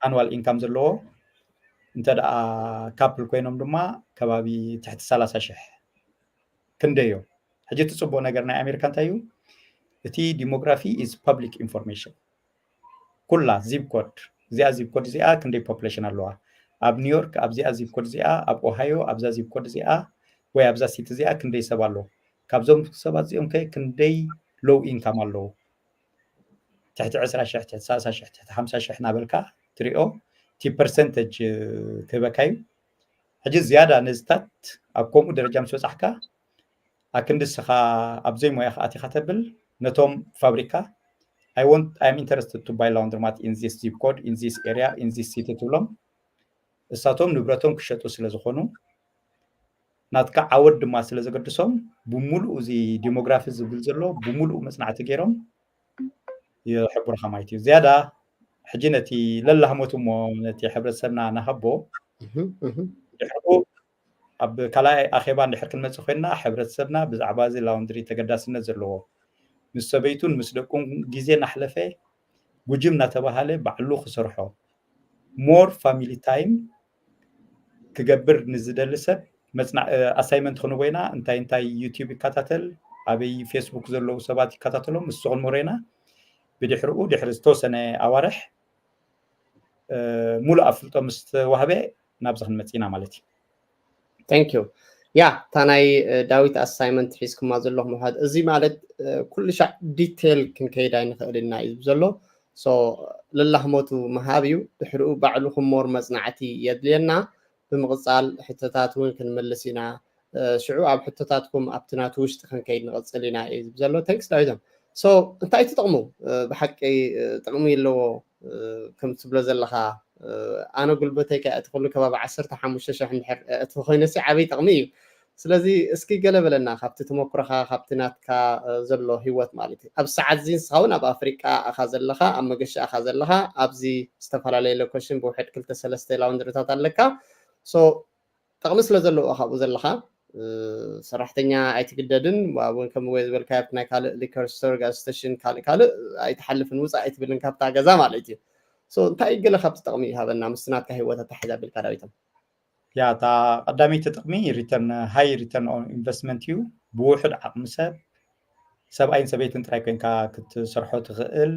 S3: انوال انكم زلو انت دا كابل كوينوم دما كبابي تحت 30 شح كنديو حجي تصبو نغرنا امريكان تايو اتي ديموغرافي is public information كلها زيب كود زيب كود زيا كندي population اللوا اب نيويورك اب زيب كود زيا اب اوهايو اب زيب كود زيا ወይ ኣብዛ ሲቲ እዚኣ ክንደይ ሰብ ኣሎ ካብዞም ሰባት እዚኦም ከ ክንደይ ሎው ኢንካም ኣሎ ትሕቲ 20,000 ትሕቲ 30,000 ትሕቲ 50,000 ናበልካ ትሪኦ እቲ ፐርሰንተጅ ክበካዩ ሕጂ ዝያዳ ነዝታት ኣብ ከምኡ ደረጃ ምስ በፃሕካ ኣክንድስኻ ኣብዘይ ሞያ ኣቲኻ ተብል ነቶም ፋብሪካ I'm interested to buy laundromat in this zip code in this area in this city ትብሎም እሳቶም ንብረቶም ክሸጡ ስለ ዝኾኑ ናትካ ዓወድ ድማ ስለ ዘገድሶም ብሙሉእ እዚ ዲሞግራፊ ዝብል ዘሎ ብሙሉእ መጽናዕቲ ገይሮም ይሕብሩኻ ማለት እዩ ዝያዳ ሕጂ ነቲ ለላህሞት እሞ ነቲ ሕብረተሰብና ናሃቦ ድሕርኡ ኣብ ካልኣይ ኣኼባ እንድሕር ክንመፅእ ኮይንና ሕብረተሰብና ብዛዕባ እዚ ላውንድሪ ተገዳስነት ዘለዎ ምስ ሰበይቱን ምስ ደቁም ግዜ ናሕለፈ ጉጅም እናተባሃለ ባዕሉ ክሰርሖ ሞር ፋሚሊ ታይም ክገብር ንዝደሊ ሰብ መጽናዕ ኣሳይመንት ኾነ ወይና እንታይ ዩቲዩብ ይከታተል ኣበይ ፌስቡክ ዘለው ሰባት ይከታተሎም ምስኹን ሞሬና ብድሕርኡ ድሕሪ ዝተወሰነ ኣዋርሕ ሙሉእ ኣፍልጦ ምስ ተዋህበ ናብዚ ክንመፂና ማለት እዩ
S1: ثانك يو ያ ታናይ ዳዊት ኣሳይመንት ሒዝኩማ ዘለኹም ምሓድ እዚ ማለት ኩሉ ሻዕ ዲቴል ክንከይዳ ንኽእልና እዩ ዘሎ ሶ ለላህሞቱ መሃብዩ ድሕርኡ ባዕሉ ክሞር መጽናዕቲ የድልየና ብምቕፃል ሕቶታት እውን ክንመልስ ኢና ሽዑ ኣብ ሕቶታትኩም ኣብቲ ናቱ ውሽጢ ክንከይድ ንቐፅል ኢና እዩ ዘሎ ቴንክስ ዳዊቶም ሶ እንታይ ትጥቕሙ ብሓቂ ጥቕሚ ኣለዎ ከም ትብሎ ዘለኻ ኣነ ጉልበተይ እቲ ኩሉ ከባቢ 15,000 እንድሕር እቲ ኮይነሲ ዓበይ ጥቕሚ እዩ ስለዚ እስኪ ገለ በለና ካብቲ ተመክሮኻ ካብቲ ናትካ ዘሎ ሂወት ማለት እዩ ኣብ ሰዓት እዚ ንስኻ እውን ኣብ ኣፍሪቃ ኣኻ ዘለኻ ኣብ መገሻ ኣኻ ዘለኻ ኣብዚ ዝተፈላለየ ሎኬሽን ብውሕድ 2-3 ላውንድሪታት ኣለካ ሶ ጥቕሚ ስለ ዘለዎ ካብኡ ዘለኻ ሰራሕተኛ ኣይትግደድን እውን ከም ወይ ዝበልካ ኣብቲ ናይ ካልእ ሊከር ስቶር ጋዝ ስቴሽን ካልእ ኣይትሓልፍን ውፃእ ኣይትብልን ካብታ ገዛ ማለት እዩ ሶ እንታይ ገለ ካብቲ ጥቕሚ ሃበና ምስ ናትካ ሂወት ኣተሓሒዛ ብልካ ዳዊቶም
S3: ያ እታ ቀዳመይቲ ጥቕሚ ሪተርን ሃይ ሪተርን ኦን ኢንቨስትመንት እዩ ብውሕድ ዓቕሚ ሰብ ሰብኣይን ሰበይትን ጥራይ ኮንካ ክትሰርሖ ትኽእል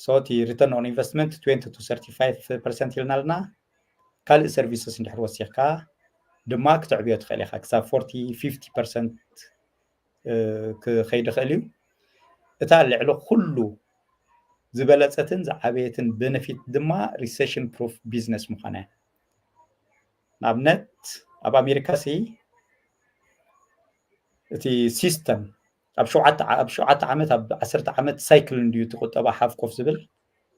S3: ሶ እቲ ሪተርን ኦን ኢንቨስትመንት 20 to 35% ኢልና ኣለና ካልእ ሰርቪስስ እንድሕር ወሲኽካ ድማ ክትዕብዮ ትኽእል ኢኻ ክሳብ 40-50% ክኸይድ ይኽእል እዩ እታ ልዕሊ ኩሉ ዝበለፀትን ዝዓበየትን ቤነፊት ድማ ሪሴሽን ፕሩፍ ቢዝነስ ምዃነ ንኣብነት ኣብ ኣሜሪካ ሲ እቲ ሲስተም ኣብ 7 ዓመት ኣብ 10 ዓመት ሳይክል እንድዩ ትቁጠባ ሓፍ ኮፍ ዝብል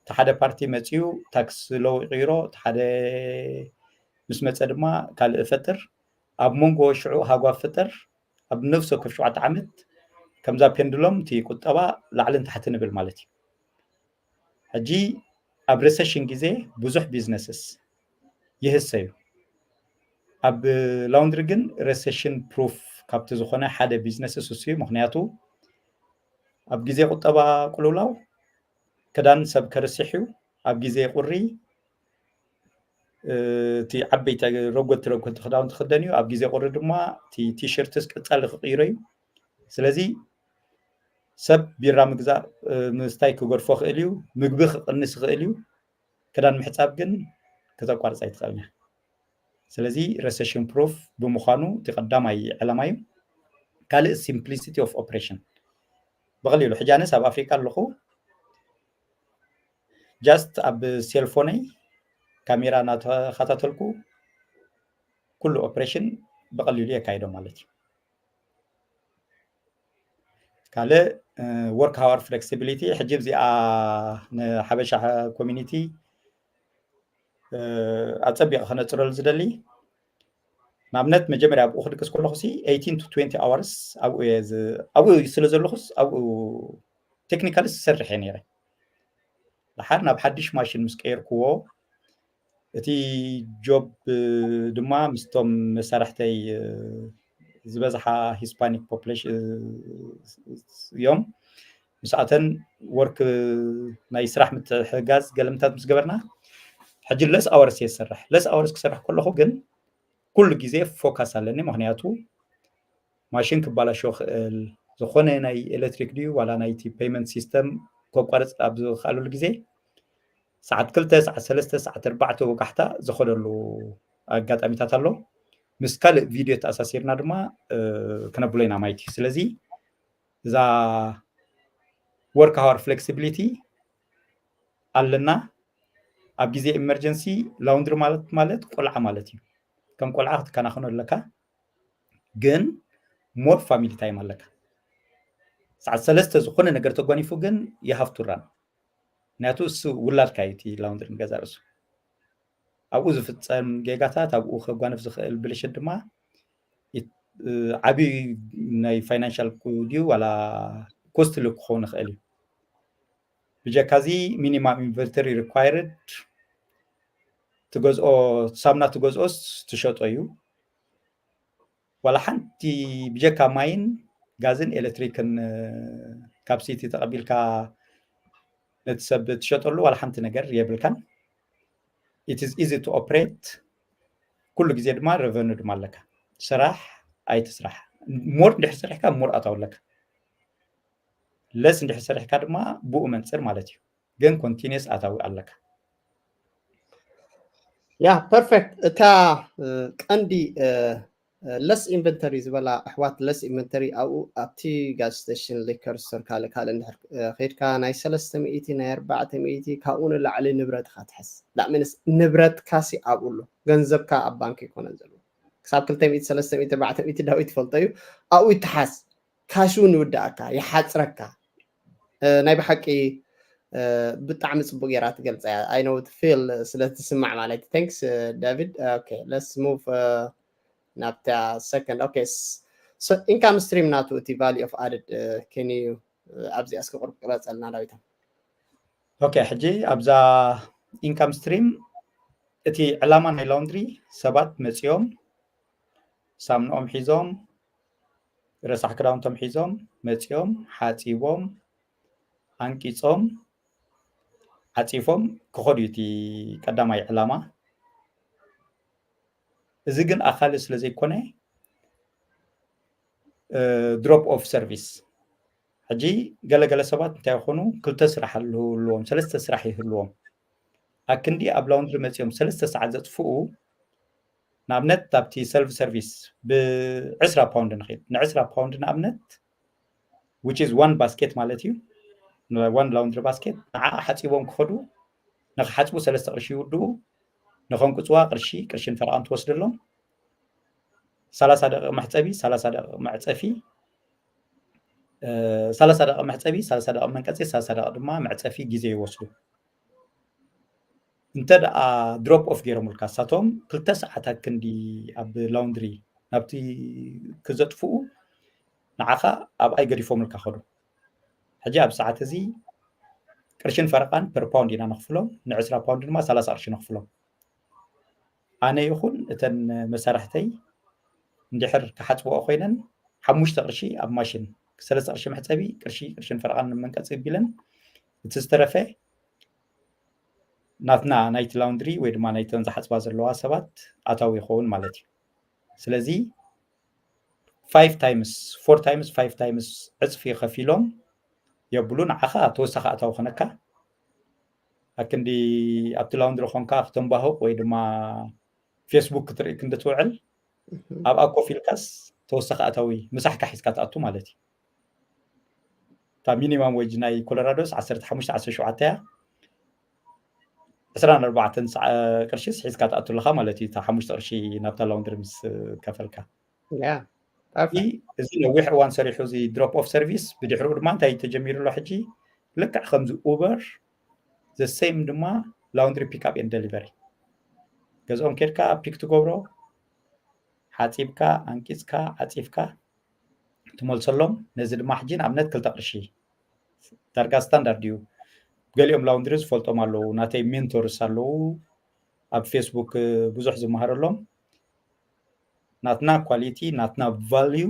S3: እቲ ሓደ ፓርቲ መፅዩ ታክስ ለው ይቕይሮ እቲ ሓደ ምስ መፀ ድማ ካልእ ፈጥር ኣብ መንጎ ሽዑ ሃጓፍ ፍጥር ኣብ ነፍሲ ወከፍ 7 ዓመት ከምዛ ፔንድሎም እቲ ቁጠባ ላዕልን ታሕቲ ንብል ማለት እዩ ሕጂ ኣብ ሪሴሽን ግዜ ብዙሕ ቢዝነስስ ይህሰዩ ኣብ ላውንድሪ ግን ሪሴሽን ፕሩፍ ካብቲ ዝኾነ ሓደ ቢዝነስ እሱ እዩ ምክንያቱ ኣብ ግዜ ቁጠባ ቁልውላው ክዳን ሰብ ከርስሕ እዩ ኣብ ግዜ ቁሪ እቲ ዓበይቲ ረጎት ክዳውንቲ ክኽደን እዩ ኣብ ግዜ ቁሪ ድማ እቲ ቲሸርትስ ቅፃል ክቕይሮ እዩ ስለዚ ሰብ ቢራ ምግዛእ ምስታይ ክገድፎ ክእል እዩ ምግቢ ክቕንስ ክእል እዩ ክዳን ምሕፃብ ግን ክተቋርፃ ይትኽእል እያ ስለዚ ሪሴሽን ፕሩፍ ብምዃኑ እቲ ቀዳማይ ዕላማ እዩ ካልእ ሲምፕሊሲቲ ኦፍ ኦፕሬሽን ብቐሊሉ ሕጂ ኣነስ ኣብ ኣፍሪቃ ኣለኹ ጃስት ኣብ ሴልፎነይ ካሜራ እናተኸታተልኩ ኩሉ ኦፕሬሽን ብቐሊሉ የካይዶ ማለት እዩ ካልእ ወርክ ሃወር ፍሌክሲቢሊቲ ሕጂ እዚኣ ንሓበሻ ኮሚኒቲ ኣፀቢቕ ክነፅረሉ ዝደሊ ንኣብነት መጀመርያ ኣብኡ ክድቅስ ከለኹ 18 to 20 hours ኣብኡ ስለ ዘለኹስ ኣብኡ ቴክኒካሊ ዝሰርሕ እየ ነይረ ድሓር ናብ ሓድሽ ማሽን ምስ ቀየርክዎ እቲ ጆብ ድማ ምስቶም መሳርሕተይ ዝበዝሓ ሂስፓኒክ ፖፑሌሽን እዮም ምስኣተን ወርክ ናይ ስራሕ ምትሕጋዝ ገለምታት ምስ ገበርና ሕጂ ለስ ኣወርስ እየ ዝሰርሕ ለስ ኣወርስ ክሰርሕ ከለኹ ግን ኩሉ ግዜ ፎከስ ኣለኒ ምክንያቱ ማሽን ክባላሾ ክእል ዝኾነ ናይ ኤሌክትሪክ ድዩ ዋላ ናይቲ ፔመንት ሲስተም ከቋርፅ ኣብ ዝኽኣለሉ ግዜ ሰዓት 2 ሰዓት 3 ሰዓት 4 ወጋሕታ ዝኸደሉ ኣጋጣሚታት ኣሎ ምስ ካልእ ቪድዮ ተኣሳሲርና ድማ ክነብሎ ኢና ማለት እዩ ስለዚ እዛ ወርክ ሃወር ፍሌክሲቢሊቲ ኣለና ኣብ ግዜ ኤመርጀንሲ ላውንድሪ ማለት ቆልዓ ማለት እዩ ከም ቆልዓ ክትከናኸኖ ኣለካ ግን ሞር ፋሚሊ ታይም ኣለካ ሰዓት 3 ዝኾነ ነገር ተጓኒፉ ግን ይሃፍቱራን ምክንያቱ እሱ ውላድካ እዩ እቲ ላውንድሪ ንገዛ ርእሱ ኣብኡ ዝፍፀም ጌጋታት ኣብኡ ከጓንፍ ዝኽእል ብልሽት ድማ ዓብዪ ናይ ፋይናንሻል ድዩ ዋላ ኮስትሊ ክኸውን ይኽእል እዩ ብጀካዚ ሚኒማም ኢንቨንተሪ ሪኳይርድ ትገዝኦ ሳሙና ትገዝኦስ ትሸጦ እዩ ዋላ ሓንቲ ብጀካ ማይን ጋዝን ኤሌክትሪክን ካብ ሲቲ ተቐቢልካ ነቲ ሰብ ትሸጠሉ ዋላ ሓንቲ ነገር የብልካን it is easy to operate ኩሉ ግዜ ድማ revenue ድማ ኣለካ ስራሕ ኣይትስራሕ ሞር እንድሕር ሰሪሕካ ሞር ኣታው ኣለካ ለስ እንድሕር ሰሪሕካ ድማ ብኡ መንፅር ማለት እዩ ግን ኮንቲኒየስ ኣታዊ ኣለካ
S1: ያ ፐርፌክት እታ ቀንዲ ለስ ኢንቨንተሪ ዝበላ ኣሕዋት ለስ ኢንቨንተሪ ኣብኡ ኣብቲ ጋዝ ስቴሽን ሊከር ስቶር ካልእ እንድሕር ከይድካ ናይ 300 ናይ 400 ካብኡ ንላዕሊ ንብረትካ ትሕዝ ዳእምንስ ንብረትካሲ ኣብኡ ኣሎ ገንዘብካ ኣብ ባንኪ ይኮነን ዘሎ ክሳብ 200 300 400 ዳዊት ይፈልጦ እዩ ኣብኡ ይትሓዝ ካሽ እውን ይውዳእካ ይሓፅረካ ናይ ብሓቂ ብጣዕሚ ፅቡቅ ጌራ ትገልፀ እያ ኣይ ኖ ፊል ስለትስማዕ ማለት ታንክስ ዳቪድ ኦኬ ሌትስ ሙቭ ናብታ ሰከንድ ኦኬ ሶ ኢንካም ስትሪም ናቱ እቲ ቫልዩ ኦፍ ኣድድ ከን ዩ ኣብዚ ኣስከቅርብ ቅረፀልና ዳዊት
S3: ኦኬ ሕጂ ኣብዛ ኢንካም ስትሪም እቲ ዕላማ ናይ ላውንድሪ ሰባት መፅኦም ሳምንኦም ሒዞም ረሳሕ ክዳውንቶም ሒዞም መፅኦም ሓፂቦም ኣንቂፆም ዓፂፎም ክኸዱ እቲ ቀዳማይ ዕላማ እዚ ግን ኣካል ስለ ዘይኮነ ድሮፕ ኦፍ ሰርቪስ ሕጂ ገለገለ ሰባት እንታይ ይኾኑ ክልተ ስራሕ ኣለዎም ሰለስተ ስራሕ ይህልዎም ኣብ ክንዲ ኣብ ላውንድሪ መፅኦም 3 ሰዓት ዘጥፍኡ ንኣብነት ኣብቲ ሰልፍ ሰርቪስ ብ20 ፓውንድ ንኽእል ን20 ፓውንድ ንኣብነት which is one basket ማለት እዩ one laundry basket ንዓ ሓፂቦም ክኸዱ ንኽሓፅቡ 3 ቅርሺ ይውድኡ ንኸንቅፅዋ ቅርሽን ፈርቓን ትወስደሎም 30 ደቂቕ መሕፀቢ 30 ደቂቕ መዕፀፊ 30 ደቂቕ መሕፀቢ 30 ደቂቕ መንቀፂ 30 ደቂቕ ድማ መዕፀፊ ግዜ ይወስዱ እንተ ደኣ ድሮፕ ኦፍ ገይሮምልካ ሳቶም 2 ሰዓታት ክንዲ ኣብ ላውንድሪ ናብቲ ክዘጥፍኡ ንዓኻ ኣብ ኣይ ገዲፎምልካ ኸዱ ሕጂ ኣብ ሰዓት እዚ ቅርሽን ፈረቓን ፐር ፓውንድ ኢና ነኽፍሎም ን20 ፓውንድ ድማ 30 ቅርሺ ነኽፍሎም ኣነ ይኹን እተን መሳርሕተይ እንድሕር ክሓፅብኦ ኮይነን 5 ቅርሺ ኣብ ማሽን 3 ቅርሺ መሕፀቢ ቅርሽን ፈረቓን መንቀፂ ቢለን እቲ ዝተረፈ ናትና ናይቲ ላውንድሪ ወይ ድማ ናይተን ዝሓፅባ ዘለዋ ሰባት ኣታዊ ይኸውን ማለት እዩ ስለዚ 5 times 4 times 5 times ዕፅፊ ከፊሎም የብሉ ንዓኻ ተወሳኺ ኣታዊ ኾነካ ኣክንዲ ኣብቲ ላውንድሪ ኾንካ ክተንባህቕ ወይ ድማ ፌስቡክ ክትርኢ ክንድትውዕል ኣብ ኮፍ ኢልካስ ተወሳኺ ኣታዊ ምሳሕካ ሒዝካ ትኣቱ ማለት እዩ እታ ሚኒማም ዌጅ ናይ ኮሎራዶስ 15 17 እያ 24 ቅርሺ ስሒዝካ ተኣቱ ለኻ ማለት እዩ። 5 ቅርሺ ናብታ ላውንድሪ ምስ ከፈልካ
S1: Yeah, perfect.
S3: እዚ ነዊሕ እዋን ሰሪሑ እዚ ድሮፕ ኦፍ ሰርቪስ ብድሕሪኡ ድማ እንታይ ተጀሚሩ ኣሎ ሕጂ ልክዕ ከምዚ ኡበር ዘ ሴም ድማ ላውንድሪ ፒክኣፕ ኤንድ ደሊቨሪ ገዝኦም ኬድካ ፒክ ትገብሮ ሓፂብካ ኣንቂፅካ ዓፂፍካ ትመልሰሎም ነዚ ድማ ሕጂ ንኣብነት 2 ቅርሺ ዳርጋ ስታንዳርድ እዩ ገሊኦም ላውንድሪ ዝፈልጦም ኣለዉ ናተይ ሜንቶርስ ኣለዉ ኣብ ፌስቡክ ብዙሕ ዝመሃረሎም ናትና ኳሊቲ ናትና ቫልዩ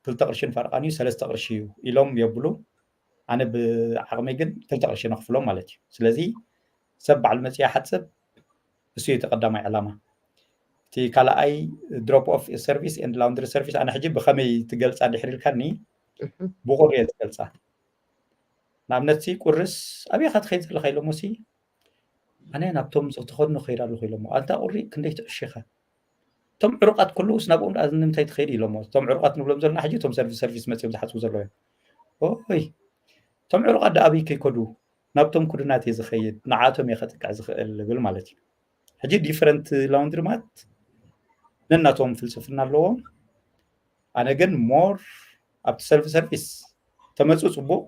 S3: 2 ቅርሽን ፈርቃን እዩ 3 ቅርሺ እዩ ኢሎም የብሉ ኣነ ብዓቕመይ ግን 2 ቅርሺ ነኽፍሎም ማለት እዩ ስለዚ ሰብ በዓል መፅያ ሓፅብ እሱ እዩ ተቐዳማይ ዕላማ እቲ ካልኣይ ድሮፕ ኦፍ ሰርቪስ ኤንድ ላውንድሪ ሰርቪስ ኣነ ሕጂ ብኸመይ ትገልፃ ድሕሪ ኢልካኒ ብቁር እየ ዝገልፃ ንኣብነት ቁርስ ኣበይካ ትኸይድ ዘለካ ኢሎሞ ሲ ኣነ ናብቶም ዝትኸድኑ ከይድ ኣለኹ ኢሎሞ ኣንታ ቁሪ ክንደይ ትዕሽኻ እቶም ዕሩቃት ኩሉስ ናብኦም ዳ ንምንታይ ትኸይድ ኢሎሞ እቶም ዕሩቃት ንብሎም ዘለና ሕጂ እቶም ሰርቪስ መፅኦም ዝሓፅቡ ዘለዎ ኦይ እቶም ዕሩቃት ዳ ኣበይ ከይከዱ ናብቶም ኩድናት እየ ዝኸይድ ንዓቶም እየ ከጥቅዕ ዝኽእል ዝብል ማለት እዩ ሕጂ ዲፈረንት ላውንድሪማት ነናቶም ፍልስፍና ኣለዎም ኣነ ግን ሞር ኣብቲ ሰርቪስ ተመፁ ፅቡቅ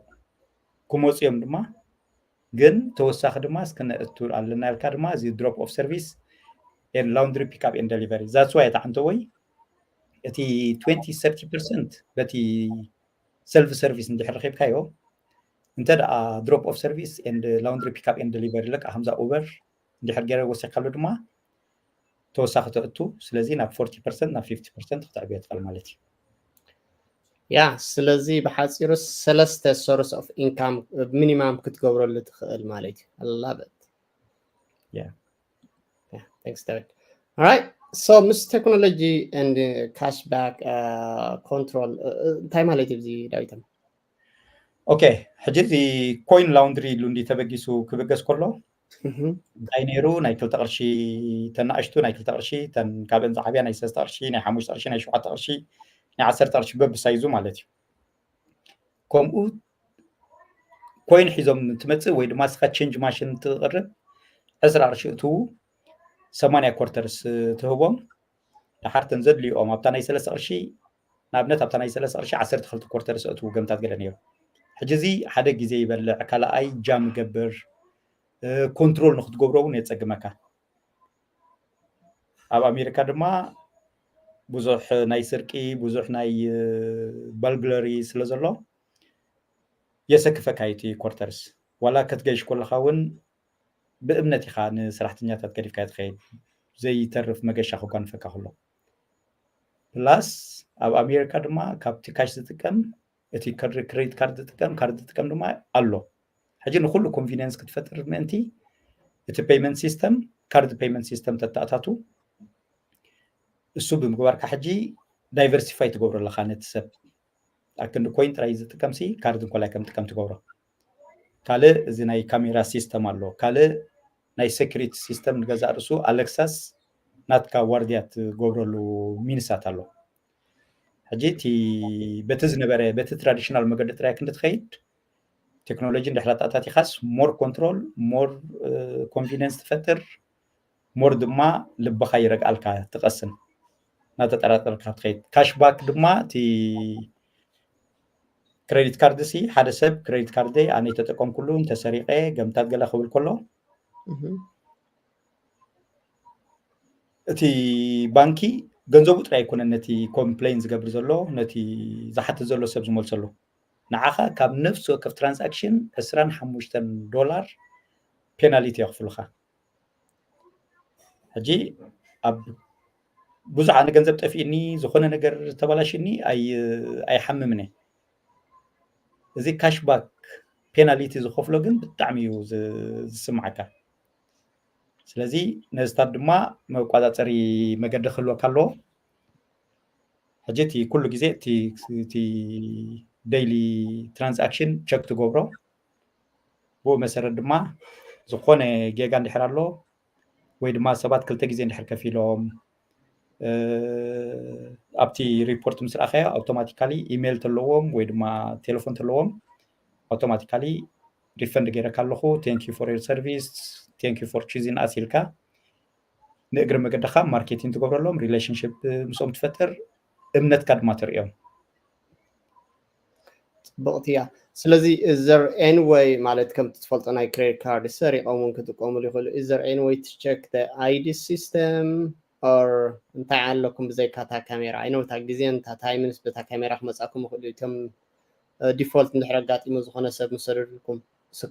S3: ክመፁ እዮም ድማ ግን ተወሳኺ ድማ እስከነእቱ ኣለና ኢልካ ድማ እዚ ድሮፕ ኦፍ ሰርቪስ ኤንድ ላውንድሪ ፒክኣፕ ኤንድ ደሊቨሪ ዛትስ ዋይ ተዓንቶ ወይ እቲ 20-30% በቲ ሰልፍ ሰርቪስ እንድሕር ረኺብካዮ እንተ ደኣ ድሮፕ ኦፍ ሰርቪስ ኤንድ ላውንድሪ ፒክኣፕ ኤንድ ደሊቨሪ ልክ ከምዛ ኡበር እንድሕር ገይረ ወሲኽካሉ ድማ ተወሳኺ ተእቱ ስለዚ ናብ 40% ናብ 50% ክትዕብዮ ትኽእል ማለት እዩ
S1: ያ ስለዚ ብሓፂሩ 3 source of income minimum ክትገብረሉ ትኽእል ማለት እዩ I love it.
S3: Yeah,
S1: thanks David. All right, so ምስ technology and cashback control እንታይ ማለት እዩ እዚ ዳዊት?
S3: ኦኬ ሕጂ እዚ ኮይን ላውንድሪ ኢሉ እንዲ ተበጊሱ ክብገስ ከሎ እንታይ ነይሩ ናይ 2 ቅርሺ ተናእሽቱ ናይ 2 ቅርሺ ተን ካብን ዝዓብያ ናይ 3 ቅርሺ ናይ 5 ቅርሺ ናይ 7 ቅርሺ ናይ 10 ቅርሺ በብሳይዙ ማለት እዩ ከምኡ ኮይን ሒዞም ትመፅእ ወይ ድማ ስኻ ቼንጅ ማሽን ትቕርብ 10 ቅርሺ እትው 80 ኮርተርስ ትህቦም ድሓርተን ዘድልዮም ኣብታ ናይ 3 ቅርሺ ንኣብነት ኣብታ ናይ 3 ቅርሺ 12 ኮርተርስ እትው ገምታት ገለ ነይሩ ሕጂ እዚ ሓደ ግዜ ይበልዕ ካልኣይ ጃም ገብር ኮንትሮል ንክትገብሮ እውን የፀግመካ ኣብ ኣሜሪካ ድማ ብዙሕ ናይ ስርቂ ብዙሕ ናይ ባልግለሪ ስለ ዘሎ የሰክፈካ እቲ ኮርተርስ ዋላ ክትገይሽ ከለካ እውን ብእምነት ኢኻ ንስራሕተኛታት ገዲፍካ ትኸይድ ዘይተርፍ መገሻ ክጓንፈካ ከሎ ፕላስ ኣብ ኣሜሪካ ድማ ካብቲ ካሽ ዝጥቀም እቲ ክሬዲት ካርድ ዝጥቀም ድማ ኣሎ ሕጂ ንኩሉ ኮንቪኒየንስ ክትፈጥር ምእንቲ እቲ ፔይመንት ሲስተም ካርድ ፔይመንት ሲስተም ተተኣታቱ እሱ ብምግባርካ ሕጂ ዳይቨርሲፋይ ትገብሮ ኣለካ ነቲ ሰብ ኣክንዲ ኮይን ጥራይ ዝጥቀምሲ ካርድ እንኮላይ ከም ጥቀም ትገብሮ ካልእ እዚ ናይ ካሜራ ሲስተም ኣሎ ካልእ ናይ ሴኩሪቲ ሲስተም ንገዛእ ርእሱ ኣሌክሳስ ናትካ ዋርድያ ትገብረሉ ሚንሳት ኣሎ ሕጂ እቲ በቲ ዝነበረ በቲ ትራዲሽናል መገዲ ጥራይ ክንዲ ትኸይድ ቴክኖሎጂ እንድሕር ኣታቲኻስ ሞር ኮንትሮል ሞር ኮንቪኒየንስ ትፈጥር ሞር ድማ ልብኻ ይረግኣልካ ትቐስን ናተጠራጠርካ ትኸይድ ካሽባክ ድማ እቲ ክሬዲት ካርድ ሲ ሓደ ሰብ ክሬዲት ካርደይ ኣነ ተጠቀም ኩሉ እንተሰሪቀ ገምታት ገለ ክብል ከሎ እቲ ባንኪ ገንዘቡ ጥራይ ኣይኮነን ነቲ ኮምፕሌን ዝገብር ዘሎ ነቲ ዝሓትት ዘሎ ሰብ ዝመልሰሉ ንዓኻ ካብ ነፍሲ ወከፍ ትራንዛክሽን $25 ፔናሊቲ የኽፍሉካ ሕጂ ኣብ ብዙሕ ኣነ ገንዘብ ጠፊእኒ ዝኾነ ነገር ተበላሽኒ ኣይሓምምን እዚ ካሽባክ ፔናሊቲ ዝኸፍሎ ግን ብጣዕሚ እዩ ዝስምዓካ ስለዚ ነዝታት ድማ መቆፃፀሪ መገዲ ክህልወካ ኣለዎ ሕጂ እቲ ኩሉ ግዜ እቲ ዴይሊ ትራንዛክሽን ቸክ ትገብሮ ብኡ መሰረት ድማ ዝኾነ ጌጋ እንድሕር ኣሎ ወይ ድማ ሰባት 2 ግዜ እንድሕር ከፍ ኢሎም ኣብቲ ሪፖርት ምስ ረኣኸዮ ኣውቶማቲካሊ ኢሜይል ተለዎም ወይ ድማ ቴሌፎን ተለዎም ኣውቶማቲካሊ ሪፈንድ ገይረካ ኣለኹ ቴንክ ዩ ፎር ዮር ሰርቪስ ቴንክ ዩ ፎር ቹዚንግ ኣስ ኢልካ ንእግሪ መገድኻ ማርኬቲንግ ትገብረሎም ሪሌሽንሽፕ ምስኦም ትፈጥር እምነትካ ድማ ትርእዮም
S1: ጽቡቕቲ እያ ስለዚ is there any way ማለት ከም ትፈልጦ ናይ ክሬዲት ካርድ ሰሪቖም ክትጥቀምሉ ይኽእሉ is there any way to check the ID system or እንታይ ኣለኩም ብዘይካ እታ ካሜራ I know እታ ግዜ እታ ታይምንስ በታ ካሜራ ክመጻኩም ይኽእሉ እቶም ዲፎልት እንድሕር ኣጋጢሙ ዝኾነ ሰብ ምሰድርኩም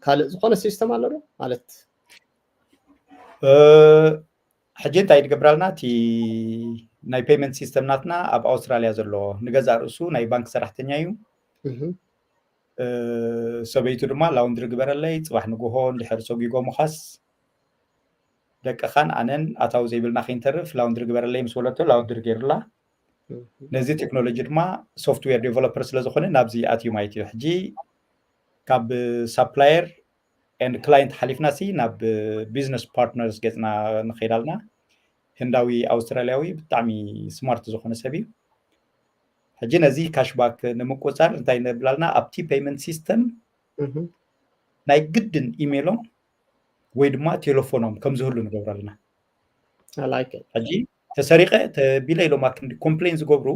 S1: ካልእ ዝኾነ ሲስተም ኣሎ ዶ ማለት
S3: ሕጂ እንታይ ትገብራልና እቲ ናይ ፔመንት ሲስተም ናትና ኣብ ኣውስትራልያ ዘሎ ንገዛእ ርእሱ ናይ ባንክ ሰራሕተኛ እዩ ሰበይቱ ድማ ላውንድሪ ግበረለይ ፅባሕ ንግሆ እንድሕር ሰጊጎ ምኻስ ደቅኻን ኣነን ኣታው ዘይብልና ከይንተርፍ ላውንድሪ ግበረለይ ምስ ወለቶ ላውንድሪ ገይሩላ ነዚ ቴክኖሎጂ ድማ ሶፍትዌር ዴቨሎፐር ስለ ዝኾነ ናብዚ ኣትዩ ማለት እዩ ሕጂ ካብ ሳፕላየር ኤንድ ክላይንት ሓሊፍና ሲ ናብ ቢዝነስ ፓርትነርስ ገፅና ንኸይድ ኣለና ህንዳዊ ኣውስትራልያዊ ብጣዕሚ ስማርት ዝኾነ ሰብ እዩ ሕጂ ነዚ ካሽባክ ንምቁፃር እንታይ ነብላልና ኣብቲ ፔመንት ሲስተም ናይ ግድን ኢሜይሎም ወይ ድማ ቴሌፎኖም ከም ዝህሉ ንገብሩ ኣለና ሕጂ ተሰሪቀ ተቢለ ኢሎም ኮምፕሌን ዝገብሩ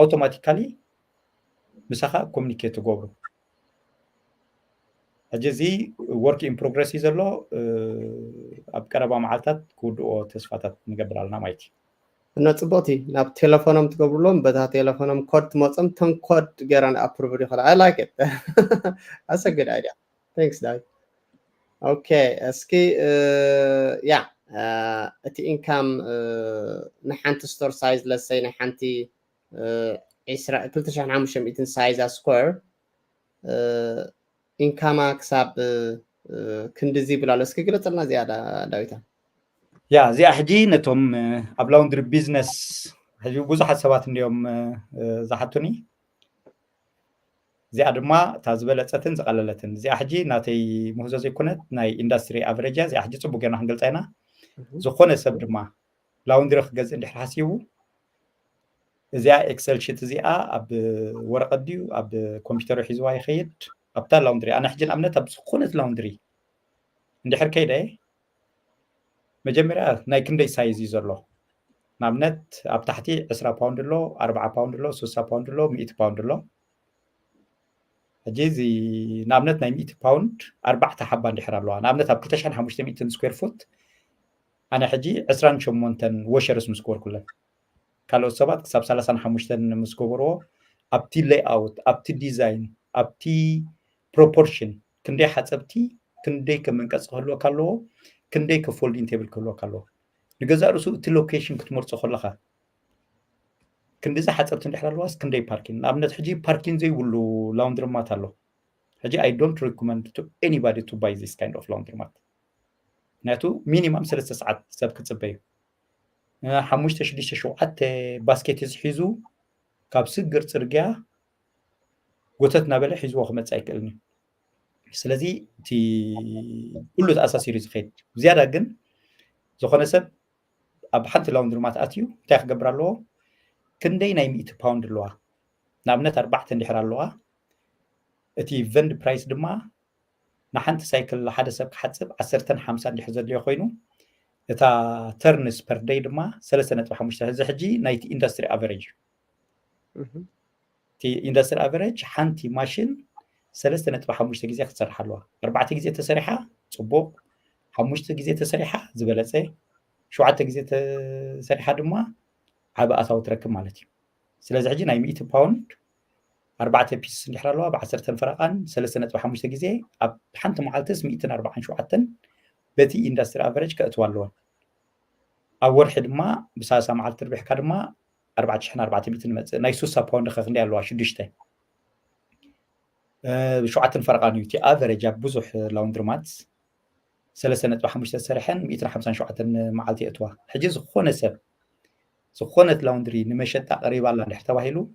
S3: ኣውቶማቲካሊ ምሳኻ ኮሚኒኬት ትገብሩ ሕጂ እዚ ወርክ ኢን ፕሮግረስ እዩ ዘሎ ኣብ ቀረባ መዓልትታት ክውድኦ ተስፋታት ንገብር ኣለና ማለት እዩ
S1: ነጽቦቲ ናብ ቴሌፎኖም ትገብሩሎም በታ ቴሌፎኖም ኮድ ትመፅም ቶም ኮድ ገራን አፕሩቭድ ይኽእል I like it that's a good idea thanks David okay እስኪ ያ እቲ ኢንካም ንሓንቲ ስቶር ሳይዝ ለሰይ ናይ ሓንቲ 2500 ሳይዝ ስኩዌር ኢንካማ ክሳብ ክንድዚ ብላሎ እስኪ ግለጽልና ዝያዳ ዳዊታ
S3: ያ እዚኣ ሕጂ ነቶም ኣብ ላውንድሪ ቢዝነስ ሕጂ ብዙሓት ሰባት እንዲኦም ዝሓቱኒ እዚኣ ድማ እታ ዝበለፀትን ዝቐለለትን እዚኣ ሕጂ ናተይ ምህዞ ዘይኮነት ናይ ኢንዳስትሪ ኣቨሬጃ እዚኣ ሕጂ ፅቡቅ ጌርና ክንገልፃ ኢና ዝኾነ ሰብ ድማ ላውንድሪ ክገዝእ እንድሕር ሓሲቡ እዚኣ ኤክሰል ሽት እዚኣ ኣብ ወረቐት ድዩ ኣብ ኮምፒተር ሒዝዋ ይኸይድ ኣብታ ላውንድሪ ኣነ ሕጂ ንኣብነት ኣብ ዝኾነት ላውንድሪ እንድሕር ከይደ መጀመርያ ናይ ክንደይ ሳይዝ እዩ ዘሎ ንኣብነት ኣብ ታሕቲ 20 ፓውንድ ኣሎ 40 ፓውንድ ኣሎ 30 ፓውንድ ኣሎ 100 ፓውንድ ኣሎ ሕጂ እዚ ንኣብነት ናይ 100 ፓውንድ 4 ሓባ እንድሕር ኣለዋ ንኣብነት ኣብ 2500 ስኩዌር ፉት ኣነ ሕጂ 28 ወሸርስ ምስ ገበርኩለን ካልኦት ሰባት ክሳብ 35 ምስ ገበርዎ ኣብቲ ሌይኣውት ኣብቲ ዲዛይን ኣብቲ ፕሮፖርሽን ክንደይ ሓፀብቲ ክንደይ ከም መንቀፅ ክህልወካ ኣለዎ ክንደይ ከፎልዲንግ ቴብል ክህልወካ ኣለዎ ንገዛእ ርእሱ እቲ ሎኬሽን ክትመርፆ ከለካ ክንደይ ሓፀብቲ እንድሕር ኣለዋስ ክንደይ ፓርኪንግ ንኣብነት ሕጂ ፓርኪንግ ዘይብሉ ላውንድሪማት ኣሎ ሕጂ I don't recommend to anybody to buy this kind of laundromat ምክንያቱ ሚኒማም 3 ሰዓት ሰብ ክፅበዩ 5-6-7 ባስኬት ዝሒዙ ካብ ስግር ፅርግያ ጎተት ናበለ ሒዝዎ ክመፅእ ኣይክእልን እዩ ስለዚ እቲ ኩሉ ተኣሳሲሩ ዝኸይድ ዝያዳ ግን ዝኾነ ሰብ ኣብ ሓንቲ ላውንድሪማት ኣትዩ እንታይ ክገብር ኣለዎ ክንደይ ናይ 100 ፓውንድ ኣለዋ ንኣብነት 4 እንድሕር ኣለዋ እቲ ቨንድ ፕራይስ ድማ ንሓንቲ ሳይክል ሓደ ሰብ ክሓፅብ 10-50 እንድሕር ዘድልዮ ኮይኑ እታ ተርንስ ፐር ዴይ ድማ 3.5 እዚ ሕጂ ናይቲ ኢንዳስትሪ ኣቨሬጅ እቲ ኢንዳስትሪ ኣቨሬጅ ሓንቲ ማሽን 3.5 ግዜ ክትሰርሕ ኣለዋ 4 ግዜ ተሰሪሓ ፅቡቅ 5 ግዜ ተሰሪሓ ዝበለፀ 7 ግዜ ተሰሪሓ ድማ ዓበ ኣታዊ ትረክብ ማለት እዩ ስለዚ ሕጂ ናይ 100 ፓውንድ 4 ፒስ እንድሕር ኣለዋ ብ10 ፈረቓን 3.5 ግዜ ኣብ ሓንቲ መዓልትስ 147 በቲ ኢንዳስትሪ ኣቨሬጅ ከእትዋ ኣለወን ኣብ ወርሒ ድማ ብሳሳ መዓልቲ ርቢሕካ ድማ 4400 ንመፅእ ናይ 60 ፓውንድ ከ ክንደይ ኣለዋ 6 ب7 فرقان يوتي افريج بزح لاوندرمات 3.5 سرحن 157 معلتي اتوا حجي زخونه سب زخونه لاوندري نمشط قريبا لا نحتواهيلو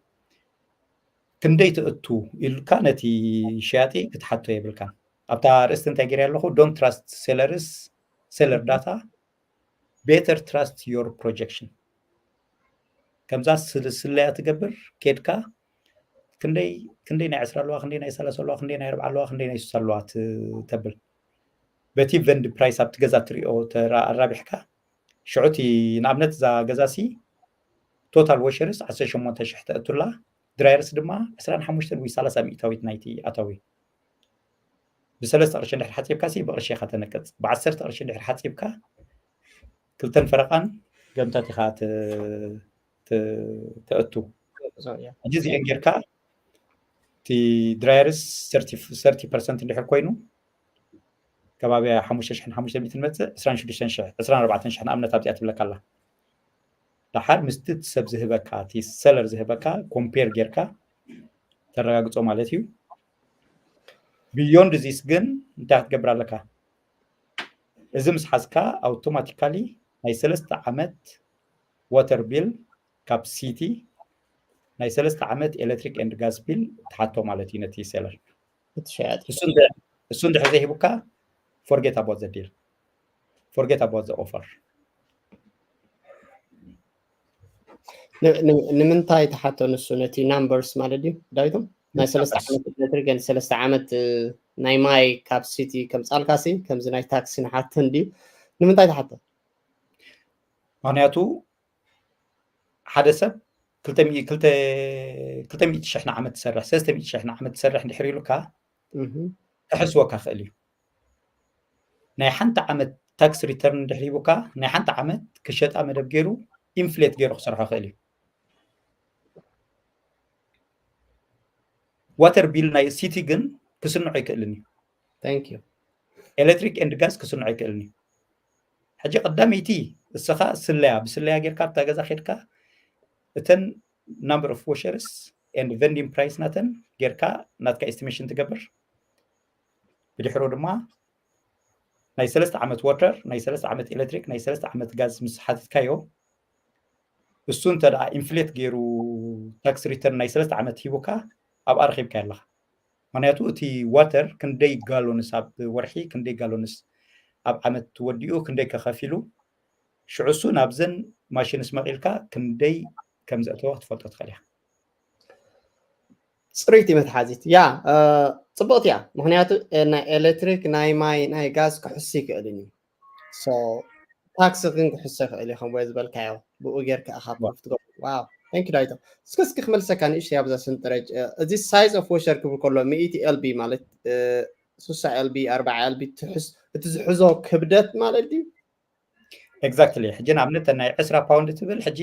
S3: كندي تاتو الكانتي شاطي كتحطو يبلكان ابتا رست انت غير يالو don't trust seller data better trust your projection كمزا سلسله تقبر كيدكا ክንደይ ናይ 10 ኣለዋ ክንደይ ናይ 30 ኣለዋ ክንደይ ናይ 40 ኣለዋ ክንደይ ናይ 60 ኣለዋ ተብል በቲ ቨንድ ፕራይስ ኣብቲ ገዛ ትሪኦ ኣራቢሕካ ሽዑቲ ንኣብነት እዛ ገዛሲ ቶታል ወሸርስ 18,000 ተእቱላ ድራይርስ ድማ 25 ወይ 30 ሚእታዊት ናይቲ ኣታዊ ب3 قرش እንድሕር ሓፂብካ ሲ ብቅርሺ ኢኻ ተነቅፅ ብ10 ቅርሺ እንድሕር ሓፂብካ ክልተን ፈረቓን ገምታት ኢኻ ተእቱ ሕጂ እዚአን ጌርካ እቲ ድራየርስ 30% እንድሕር ኮይኑ ከባቢ 5,500 ንመፅእ 26,000 ንኣብነት ኣብዚኣ ትብለካ ኣላ ድሓር ምስቲ ሰብ ዝህበካ እቲ ሰለር ዝህበካ ኮምፔር ጌርካ ተረጋግፆ ማለት እዩ ቢዮንድ ዚስ ግን እንታይ ክትገብር ኣለካ እዚ ምስ ሓዝካ ኣውቶማቲካሊ ናይ 3 ዓመት ዋተር ቢል ካብ ሲቲ ናይ 3 ዓመት ኤሌክትሪክ ኤንድ ጋዝ ቢል ተሓቶ ማለት እዩ ነቲ ሴለር እሱ እንድሕር ዘይሂቡካ forget about the deal forget about the offer
S1: ንምንታይ ተሓቶ ንሱ ነቲ ናምበርስ ማለት እዩ ዳዊቶም ናይ 3 ዓመት ኤሌክትሪክ ኤንድ 3 ዓመት ናይ ማይ ካብ ሲቲ ከም ጻልካሲ ከምዚ ናይ ታክሲ ንሓተን ዲ ንምንታይ ተሓቶ
S3: ምክንያቱ ሓደ ሰብ 200,000 ዓመት ትሰርሕ 300,000 ዓመት ትሰርሕ እንድሕር ኢሉካ ክሕስወካ ክእል እዩ ናይ ሓንቲ ዓመት ታክስ ሪተርን እንድሕር ሂቡካ ናይ ሓንቲ ዓመት ክሸጣ መደብ ገይሩ ኢንፍሌት ገይሩ ክሰርሖ ክእል እዩ ዋተር ቢል ናይ ሲቲ ግን ክስንዑ ይክእልን እዩ
S1: ታንክ ዩ
S3: ኤሌክትሪክ ኤንድ ጋዝ ክስንዑ ይክእልን እዩ ሕጂ ቀዳመይቲ እስኻ ስለያ ብስለያ ጌርካ ኣብታ ገዛ ኼድካ እተን ናምበር ኦፍ ወሸርስ ኤንድ ቨንዲንግ ፕራይስ ናተን ጌርካ ናትካ ኤስቲሜሽን ትገብር ብድሕሮ ድማ ናይ 3 ዓመት ዋተር ናይ 3 ዓመት ኤሌክትሪክ ናይ 3 ዓመት ጋዝ ምስ ሓቲትካዮ እሱ እንተደኣ ኢንፍሌት ገይሩ ታክስ ሪተርን ናይ 3 ዓመት ሂቡካ ኣብ ኣርኺብካ ኣለኻ ምክንያቱ እቲ ዋተር ክንደይ ጋሎንስ ኣብ ወርሒ ክንደይ ጋሎንስ ኣብ ዓመት ትወዲኡ ክንደይ ከኸፊሉ ሽዑሱ ናብዘን ማሽንስ መቂልካ ክንደይ ከም ዘእተወ ክትፈልጦ ትኽእል ኢኻ
S1: ፅሩይቲ መትሓዚት ያ ፅቡቕቲ እያ ምክንያቱ ናይ ኤሌክትሪክ ናይ ማይ ናይ ጋዝ ክሕሱ ይክእልን እዩ ሶ ታክሲ ግን ክሕሶ ይክእል እዩ ከምወ ዝበልካዮ ብኡ ጌርካ ኢኻ ትገብር ዋው ታንክ ዩ ዳዊቶ እስኪ ክመልሰካ ንእሽተይ ኣብዛ ስንጥረጅ እዚ ሳይዝ ኦፍ ወሸር ክብል ከሎ 100 ኤልቢ ማለት 60 ኤልቢ 40 ኤልቢ እቲ ዝሕዞ ክብደት ማለት ድዩ
S3: ኤግዛክትሊ ሕጂ ንኣብነት ናይ 20 ፓውንድ ትብል ሕጂ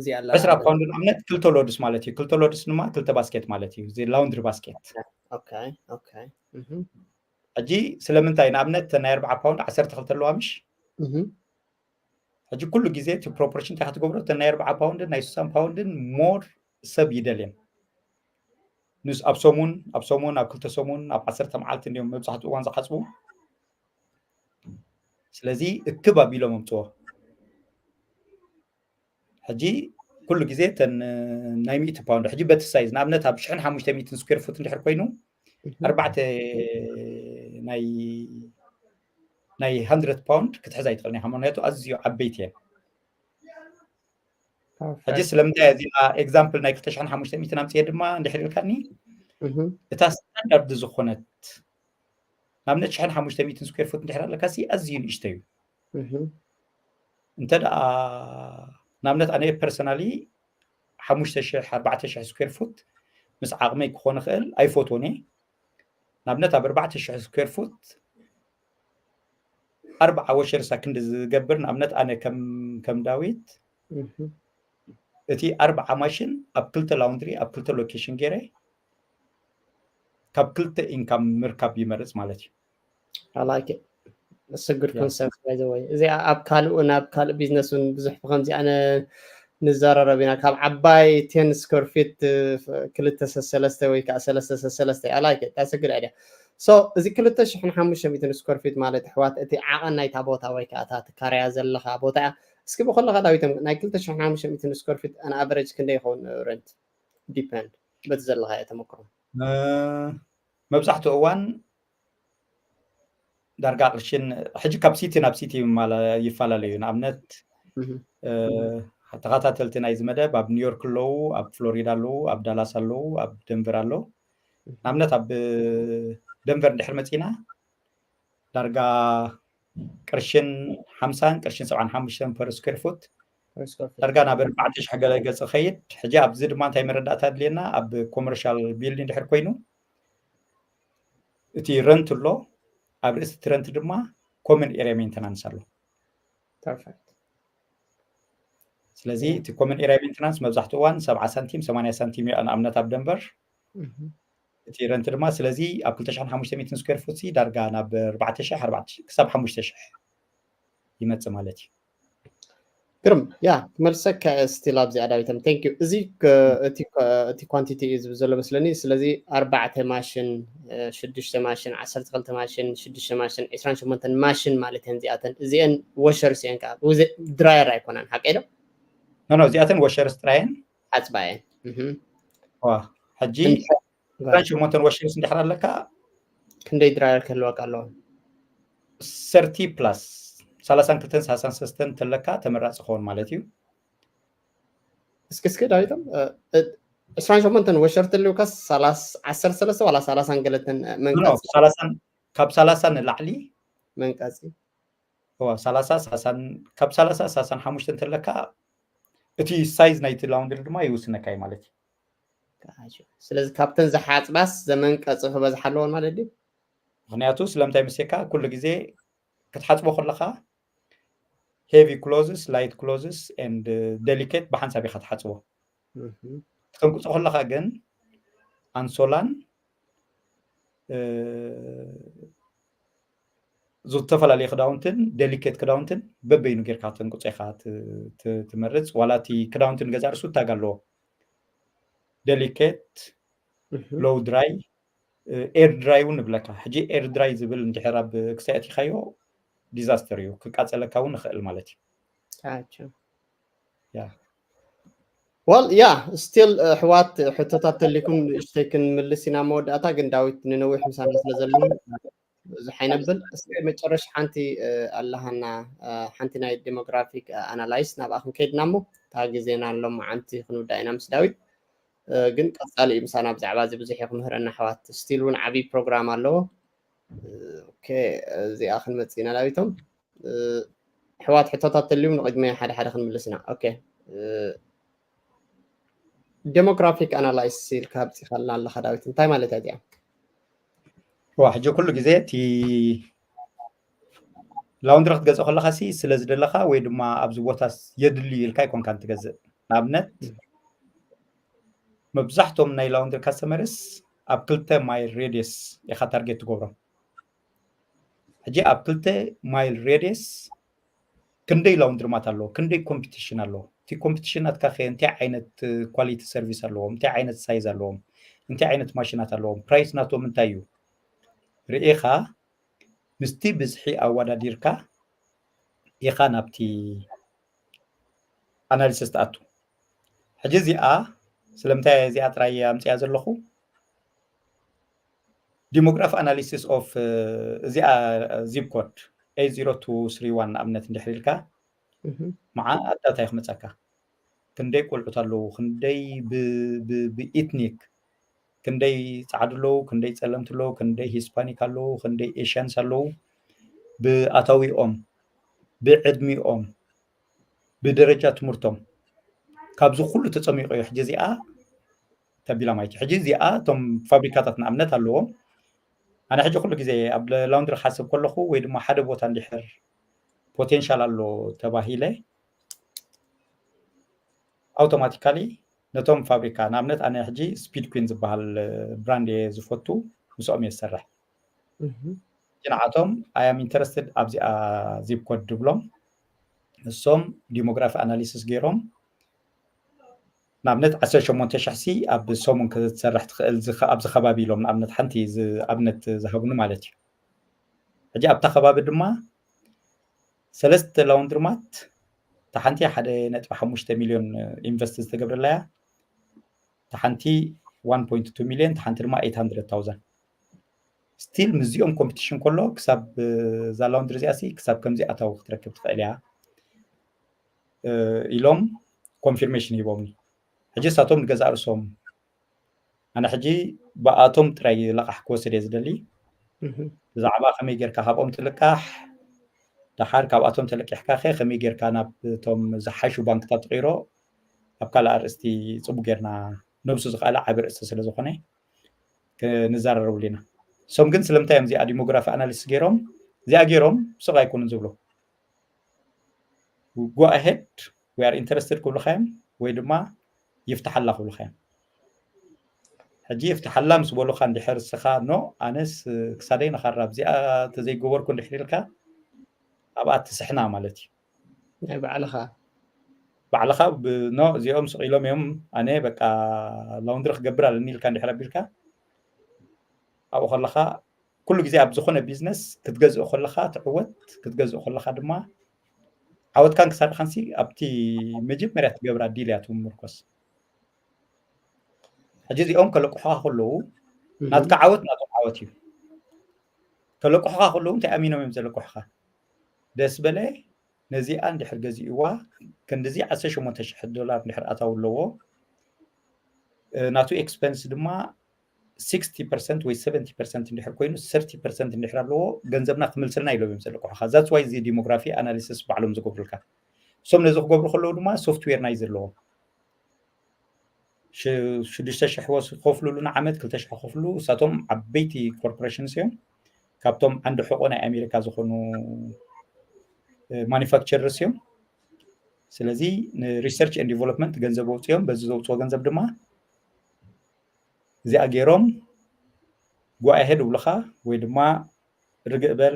S1: እዚ ኣላ
S3: 20 ፓውንድ ንኣብነት 2 ሎድስ ማለት እዩ 2 ሎድስ ድማ 2 ባስኬት ማለት እዩ እዚ ላውንድሪ ባስኬት
S1: ኦኬ
S3: ሕጂ ስለምንታይ ንኣብነት ናይ 40 ፓውንድ 12 ኣለዋ ምሽ ሕጂ ኩሉ ግዜ እቲ ፕሮፖርሽን እንታይ ክትገብሮ እቲ ናይ 40 ፓውንድን ናይ 60 ፓውንድን ሞር ሰብ ይደልየን ንስ ኣብ ሰሙን ኣብ 2 ሰሙን ኣብ 10 መዓልቲ እንዲኦም መብዛሕትኡ እዋን ዝሓፅቡ ስለዚ እክብ ኣቢሎም ኣምፅዎ ሕጂ ኩሉ ግዜ ተን ናይ 100 ፓውንድ ሕጂ በቲ ሳይዝ ንኣብነት ኣብ 1500 ስኩዌር ፉት እንድሕር ኮይኑ 4 ናይ 100 ፓውንድ ክትሕዛ ይትኽእልኒ ኢኻ ምክንያቱ ኣዝዩ ዓበይቲ እየን ሕጂ ስለምንታይ እዚኣ ኤግዛምፕል ናይ 2500 ኣምፅየ ድማ እንድሕር ኢልካኒ እታ ስታንዳርድ ዝኾነት ንኣብነት 1500 ስኩዌር ፉት እንድሕር ኣለካ ሲ ኣዝዩ ንእሽተ እዩ እንተ ደኣ ንኣብነት ኣነ ፐርሰናሊ 5,000 4,000 ስኩዌር ፉት ምስ ዓቕመይ ክኾን ይኽእል ኣይፎቶን እየ ንኣብነት ኣብ 4,000 ስኩዌር ፉት 4 ወሸርሳ ክንዲ ዝገብር ንኣብነት ኣነ ከም ዳዊት እቲ 4 ማሽን ኣብ 2 ላውንድሪ ኣብ 2 ሎኬሽን ገይረ ካብ 2 ኢንካም ምርካብ ይመርፅ ማለት እዩ
S1: I like it. That's a good concept by the way. እዚ ኣብ ካልኡ ናብ ካልእ ቢዝነስን ብዙሕ ብከምዚ ኣነ ንዘራረብ ኢና ካብ ዓባይ 10 ስኩዌር ፊት 2 ወይ ከዓ 3 I like it. That's a good idea. So እዚ 2,500 ስኩዌር ፊት ማለት ኣሕዋት እቲ ዓቐን ናይታ ቦታ ወይ ከዓ እታ ትካርያ ዘለኻ ቦታ እስኪ ብከለካ ዳዊቶም ናይ 2,500 ስኩዌር ፊት ኣን ኣቨሬጅ ክንደይ ይኸውን ረንት ዲፔንድ በቲ ዘለካ ተመክሮ
S3: መብዛሕትኡ እዋን ዳርጋ ቅርሽን ሕጂ ካብ ሲቲ ናብ ሲቲ ይፈላለዩ ንኣብነት ተኸታተልቲ ናይ ዝመደብ ኣብ ኒውዮርክ ኣለዉ ኣብ ፍሎሪዳ ኣለዉ ኣብ ዳላስ ኣለዉ ኣብ ደንቨር ኣለዉ ንኣብነት ኣብ ደንቨር እንድሕር መፂና ዳርጋ ቅርሽን 50 ቅርሽን 75 ፐር ስኩዌር ፉት ዳርጋ ናብ 4,000 ገለ ገጽ ኸይድ ሕጂ ኣብዚ ድማ እንታይ መረዳእታ ኣድልየና ኣብ ኮመርሻል ቢልዲንግ እንድሕር ኮይኑ እቲ ረንት ኣሎ ኣብ ርእሲ እቲ ረንት ድማ ኮመን ኤሪያ ሜንተናንስ ኣሎ ስለዚ እቲ ኮመን ኤሪያ ሜንተናንስ መብዛሕትኡ እዋን 70 ሳንቲም 80 ሳንቲም እዩ ንኣብነት ኣብ ደንቨር እቲ ረንት ድማ ስለዚ ኣብ 2500 ስኩዌር ፉት ዳርጋ ናብ 4,000 ክሳብ 5,000 ይመጽእ ማለት እዩ
S1: ግርም ያ መልሰክ ስቲል ኣብዚ ኣዳዊተም ቴንክ ዩ እዚ እቲ ኳንቲቲ እዩ ዝብል ዘሎ መስለኒ ስለዚ 4 ማሽን 6 ማሽን 12 ማሽን 6 ማሽን 28 ማሽን ማለት እየን እዚኣተን እዚአን ወሸርስ እየን ከዓ ድራየር ኣይኮናን ሓቂ ዶ
S3: ኖ እዚኣተን ወሸርስ ጥራየን
S1: ሓፅባ እየን
S3: ሕጂ 28 ወሸርስ እንድሕር ኣለካ
S1: ክንደይ ድራየር ክህልወካ ኣለዎ
S3: 30 ፕላስ 32 33 ተለካ ተመራፂ ክኸውን ማለት እዩ
S1: እስኪ ዳዊቶም 28 ወሸርት ልውካስ 13 ዋላ 30 ገለተን መንቀፂ
S3: ካብ 30 ንላዕሊ
S1: መንቀፂ
S3: 30 ካብ 30 35 ተለካ እቲ ሳይዝ ናይቲ ላውንድሪ ድማ ይውስነካ እዩ ማለት እዩ
S1: ስለዚ ካብተን ዝሓፅባስ ዘመንቀፂ ክበዝሕ ኣለዎን ማለት እዩ
S3: ምክንያቱ ስለምንታይ መሰካ ኩሉ ግዜ ክትሓፅቦ ከለካ heavy closes, light closes, and delicate بحنسب يخد حسبه. تكون كل خاجن أنسولان زود تفعل عليه كداونتن delicate كداونتن ببينو غير كاتن كوت إخات تمرز ولا تي كداونتن جزار سو تاجلو delicate low dry air dry ونبلكها حجي air dry زبل انتحراب كسياتي خيو disaster يو كقاصله كاون خل مالتي
S1: اچا well yeah still حوات حتتات اللي كن اشتكن ملسينا موداتا ግን ዳዊት ንነዊሕ ምሳና ስለዘለኒ ዝሓይነብል መጨረሻ ሓንቲ ኣለሃና ሓንቲ ናይ ዴሞግራፊክ ኣናላይዝ ናብኣኹም ከይድናሞ ታግዜና ኣሎም ዓንቲ ክንውዳእና ምስ ዳዊት ግን ቀጻሊ ምሳና ብዛዕባ እዚ ብዙሕ ይኽምህረና ሕዋት ስቲል እውን ዓቢ ፕሮግራም ኣለዎ ኦኬ እዚኣ ክንመጽእ ኢና ዳዊቶም ሕዋት ሕቶታት ተልዩ ንቅድመ ሓደ ሓደ ክንምልስና ኦኬ ዴሞግራፊክ ኣናላይዝ ኢልካ ኣብፂኻልና ኣለኻ ዳዊት እንታይ ማለት እያ
S3: ሕጂ ኩሉ ግዜ እቲ ላውንድሪ ክትገዝእ ከለካ ሲ ስለ ዝደለካ ወይ ድማ ኣብዚ ቦታ የድሊ ኢልካ ይኮንካ ትገዝእ ንኣብነት መብዛሕቶም ናይ ላውንድሪ ካስተመርስ ኣብ 2 ማይል ሬድየስ ኢኻ ታርጌት ትገብሮም ሕጂ ኣብ 2 ማይል ሬድየስ ክንደይ ላውንድሪማት ኣለዎ ክንደይ ኮምፒቲሽን ኣለዎ እቲ ኮምፒቲሽናት ካኸ እንታይ ዓይነት ኳሊቲ ሰርቪስ ኣለዎም እንታይ ዓይነት ሳይዝ ኣለዎም እንታይ ዓይነት ማሽናት ኣለዎም ፕራይስ ናቶም እንታይ እዩ ርኢኻ ምስቲ ብዝሒ ኣወዳዲርካ ኢኻ ናብቲ ኣናሊሲስ ተኣቱ ሕጂ እዚኣ ስለምንታይ እዚኣ ጥራይ ኣምፅያ ዘለኹ demographic analysis of zip code A0231 ንኣብነት እንድሕር ኢልካ مع ኣዳታ ይኽመፀካ ክንደይ ቆልዑት ኣለዉ ክንደይ ብኢትኒክ ክንደይ ፃዕዱ ኣለዉ ክንደይ ፀለምቲ ኣለዉ ክንደይ ሂስፓኒክ ኣለዉ ክንደይ ኤሽያንስ ኣለዉ ብኣታዊኦም ብዕድሚኦም ብደረጃ ትምህርቶም ካብዚ ኩሉ ተፀሚቑ እዩ ሕጂ እዚኣ ተቢላ ማይቲ ሕጂ እዚኣ እቶም ፋብሪካታት ንኣብነት ኣለዎም ኣነ ሕጂ ኩሉ ግዜ ኣብ ላውንድሪ ሓስብ ከለኹ ወይ ድማ ሓደ ቦታ እንድሕር ፖቴንሻል ኣሎ ተባሂለ ኣውቶማቲካሊ ነቶም ፋብሪካ ንኣብነት ኣነ ሕጂ ስፒድ ኩዊን ዝበሃል ብራንድ ዝፈቱ ምስኦም እየ ዝሰርሕ ንዓቶም ኣይ ኣም ኢንተረስትድ ኣብዚኣ ዚፕ ኮድ ድብሎም ንሶም ዲሞግራፊ ኣናሊሲስ ገይሮም ንኣብነት 18,000 ኣብ ሰሙን ክትሰርሕ ትኽእል ኣብዚ ከባቢ ኢሎም ንኣብነት ሓንቲ ኣብነት ዝሃቡኒ ማለት እዩ ሕጂ ኣብታ ከባቢ ድማ 3 ላውንድሪማት ታሓንቲ 1.5 ሚልዮን ኢንቨስት ዝተገብረላያ ታሓንቲ 1.2 ሚልዮን ታሓንቲ ድማ 800,000 ስቲል ምዚኦም ኮምፒቲሽን ከሎ ክሳብ ዛ ላውንድሪ እዚኣ ሲ ክሳብ ከምዚ ኣታዊ ክትረክብ ትኽእል እያ ኢሎም ኮንፊርሜሽን ይቦምኒ ሕጂ ሳቶም ንገዛእ ርእሶም ኣነ ሕጂ ብኣቶም ጥራይ ለቃሕ ክወስድ እየ ዝደሊ ብዛዕባ ከመይ ጌርካ ካብኦም ትልቃሕ ድሓር ካብኣቶም ተለቂሕካ ኸ ከመይ ጌርካ ናብቶም ዝሓሹ ባንክታት ተቐይሮ ኣብ ካልእ ኣርእስቲ ፅቡቅ ጌርና ነብሱ ዝኽኣለ ዓብ ርእስቲ ስለ ዝኾነ ክንዛረረብሉ ኢና ሶም ግን ስለምንታይ እዮም እዚኣ ዲሞግራፊ ኣናሊሲስ ገይሮም እዚኣ ገይሮም ሱቕ ኣይኮኑን ዝብሎ go ahead we are interested ክብሉካ እዮም ወይ ድማ ይፍትሓላ ክብሉካ እዮም ሕጂ ይፍትሓላ ምስ በሉካ እንድሕር ስኻ ኖ ኣነስ ክሳደይ ንኸራብ እዚኣ ተዘይገበርኩ እንድሕር ኢልካ ኣብኣ ትስሕና ማለት እዩ
S1: ናይ
S3: ባዕልኻ ኖ እዚኦም ሱቕ ኢሎም እዮም ኣነ በቃ ላውንድሪ ክገብር ኣለኒ ኢልካ እንድሕር ኣቢልካ ኣብኡ ከለካ ኩሉ ግዜ ኣብ ዝኾነ ቢዝነስ ክትገዝእ ከለካ ትዕወት ክትገዝእ ከለካ ድማ ዓወትካን ክሳድኻንሲ ኣብቲ መጀመርያ ትገብራ ዲል እያ ትምርኮስ ሕጂ እዚኦም ከለቁሑካ ከለዉ ናትካ ዓወት ናቶም ዓወት እዩ ከለቁሑካ ከለዉ እንታይ ኣሚኖም እዮም ዘለቁሑካ ደስ በለ ነዚኣ እንድሕር ገዚእዋ ክንዲዚ 18,000 ዶላር እንድሕር ኣታው ኣለዎ ናቱ ኤክስፐንስ ድማ 60% ወይ 70% እንድሕር ኮይኑ 30% እንድሕር ኣለዎ ገንዘብና ክምልስልና ኢሎም እዮም ዘለቁሑካ ዛትስ ዋይ እዚ ዲሞግራፊ ኣናሊሲስ ባዕሎም ዝገብሩልካ እሶም ነዚ ክገብሩ ከለዉ ድማ ሶፍትዌር ናይ ዘለዎ 6,000 ከፍሉሉ ንዓመት 2,000 ከፍሉ እሳቶም ዓበይቲ ኮርፖሬሽንስ እዮም ካብቶም ዓንዲ ሕቆ ናይ ኣሜሪካ ዝኾኑ ማኒፋክቸርስ እዮም ስለዚ ንሪሰርች ኤንድ ዲቨሎፕመንት ገንዘብ ወፅኦም በዚ ዘውፅኦ ገንዘብ ድማ እዚኣ ገይሮም go ahead ብሉካ ወይ ድማ ርግእ በል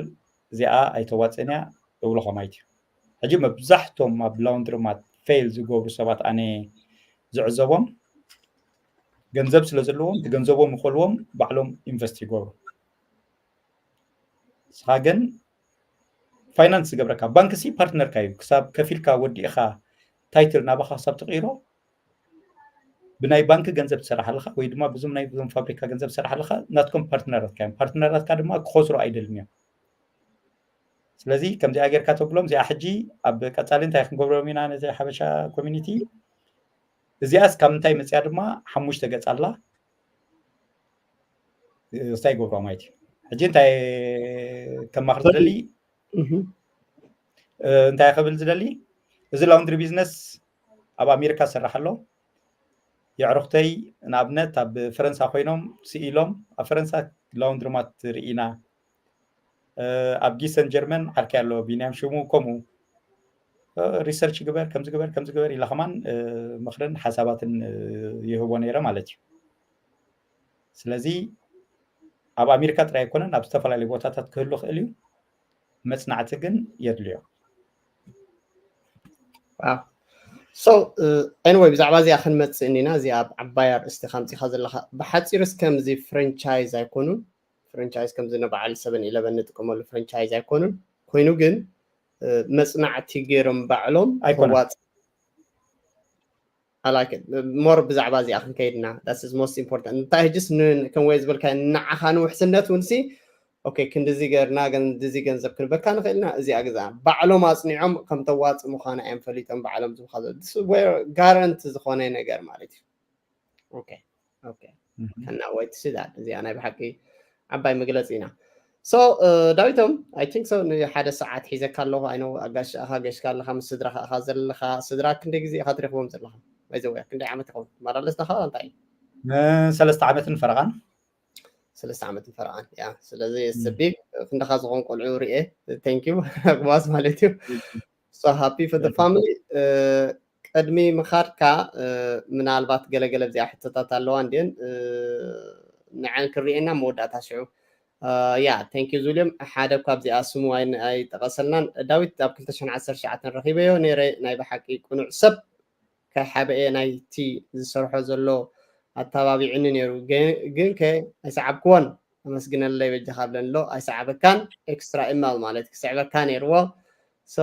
S3: እዚኣ ኣይተዋፅን እያ እብሉካ ማለት እዩ ሕጂ መብዛሕቶም ኣብ ላውንድሪማት ፌል ዝገብሩ ሰባት ኣነ ዝዕዘቦም ገንዘብ ስለ ዘለዎም እቲ ገንዘቦም ይኸልዎም ባዕሎም ኢንቨስት ይገብሩ ስኻ ግን ፋይናንስ ዝገብረካ ባንክ ሲ ፓርትነርካ እዩ ክሳብ ከፊልካ ወዲእኻ ታይትል ናባኻ ክሳብ ተቐይሮ ብናይ ባንክ ገንዘብ ትሰርሕ ኣለካ ወይ ድማ ብዙም ናይ ብዙም ፋብሪካ ገንዘብ ትሰርሕ ኣለካ ናትኩም ፓርትነራትካ እዮም ፓርትነራትካ ድማ ክኸስሩ ኣይደልን እዮም ስለዚ ከምዚኣ ጌርካ ተብሎም እዚኣ ሕጂ ኣብ ቀፃሊ እንታይ ክንገብሮም ኢና ነዚ ሓበሻ ኮሚኒቲ እዚኣስ ካብ ምንታይ መፅያ ድማ 5 ገፅ ኣላ እንታይ ገብሮ ማለት እዩ ሕጂ እንታይ ከማኽር ዝደሊ እንታይ ክብል ዝደሊ እዚ ላውንድሪ ቢዝነስ ኣብ ኣሜሪካ ዝስራሕ ኣሎ የዕሩኽተይ ንኣብነት ኣብ ፈረንሳ ኮይኖም ስኢሎም ኣብ ፈረንሳ ላውንድሪማት ርኢና ኣብ ጊሰን ጀርመን ዓርኪ ኣሎ ቢንያም ሽሙ ከምኡ ሪሰርች ግበር ከምዚ ግበር ኢላ ኸማን ምኽርን ሓሳባትን ይህቦ ነይረ ማለት እዩ ስለዚ ኣብ ኣሜሪካ ጥራይ ኣይኮነን ኣብ ዝተፈላለዩ ቦታታት ክህሉ ክእል እዩ መፅናዕቲ ግን የድልዮ
S1: So anyway ብዛዕባ እዚኣ ክንመፅእ እኒና እዚኣ ኣብ ዓባይ ኣርእስቲ ከምፂኻ ዘለካ ብሓፂርስ ከምዚ ፍራንቻይዝ ኣይኮኑን ፍራንቻይዝ ከምዚ ንበዓል 7-11 ንጥቀመሉ ፍራንቻይዝ ኣይኮኑን ኮይኑ ግን መፅናዕቲ ገይሮም ባዕሎም
S3: ኣይኮነን
S1: I like it more ብዛዕባ እዚኣ ክንከይድና that is most important እንታይ ሕጅስ ከም ወይ ዝበልካ ንዓኻ ንውሕስነት ውንሲ ኦኬ ክንዲዚ ገርና ክንዲዚ ገንዘብ ክንበካ ንኽእልና እዚኣ ገዛ ባዕሎም ኣፅኒዖም ከም ተዋፅ ምዃና እዮም ፈሊጦም ባዕሎም ዝብካ ጋረንቲ ዝኾነ ነገር ማለት እዩ ኦኬ ከና ወይት ሲዳት እዚኣ ናይ ብሓቂ ዓባይ መግለፂ ኢና ሶ ዳዊቶም አይ ቲንክ ሶ ንሓደ ሰዓት ሒዘካ ኣለኹ ኣይኖ ኣጋሽኻ ገሽካ ኣለኻ ምስ ስድራኻ ኢኻ ዘለኻ ስድራ ክንደይ ግዜ ኢኻ ትረኽቦም ዘለኻ ባይዘወያ ክንደይ ዓመት ይኸውን ማራለስናኻ እንታይ
S3: 3 ዓመትን ፈረቓን
S1: 3 ዓመትን ፈረቓን ያ ስለዚ ስቢግ ክንደኻ ዝኾን ቆልዑ ርኤ ቴንክ ዩ ኣግባስ ማለት እዩ ሶ ሃፒ ፎር ዘ ፋሚሊ ቀድሚ ምኻድካ ምናልባት ገለገለ ብዚኣ ሕቶታት ኣለዋ እንድን ንዓን ክርኤና መወዳእታ ሽዑ ያ ቴንክ ዩ ዙልዮም ሓደ ካብዚኣ ስሙ ኣይጠቐሰልናን ዳዊት ኣብ 2019 ረኺበዮ ነይረ ናይ ብሓቂ ቁኑዕ ሰብ ከሓበአ ናይቲ ዝሰርሖ ዘሎ ኣተባቢዕኒ ነይሩ ግን ከ ኣይሰዓብክዎን ኣመስግነለይ በጅኻ ብለን ኣሎ ኣይሰዓበካን ኤክስትራ ኢሜል ማለት ክስዕበካ ነይርዎ ሶ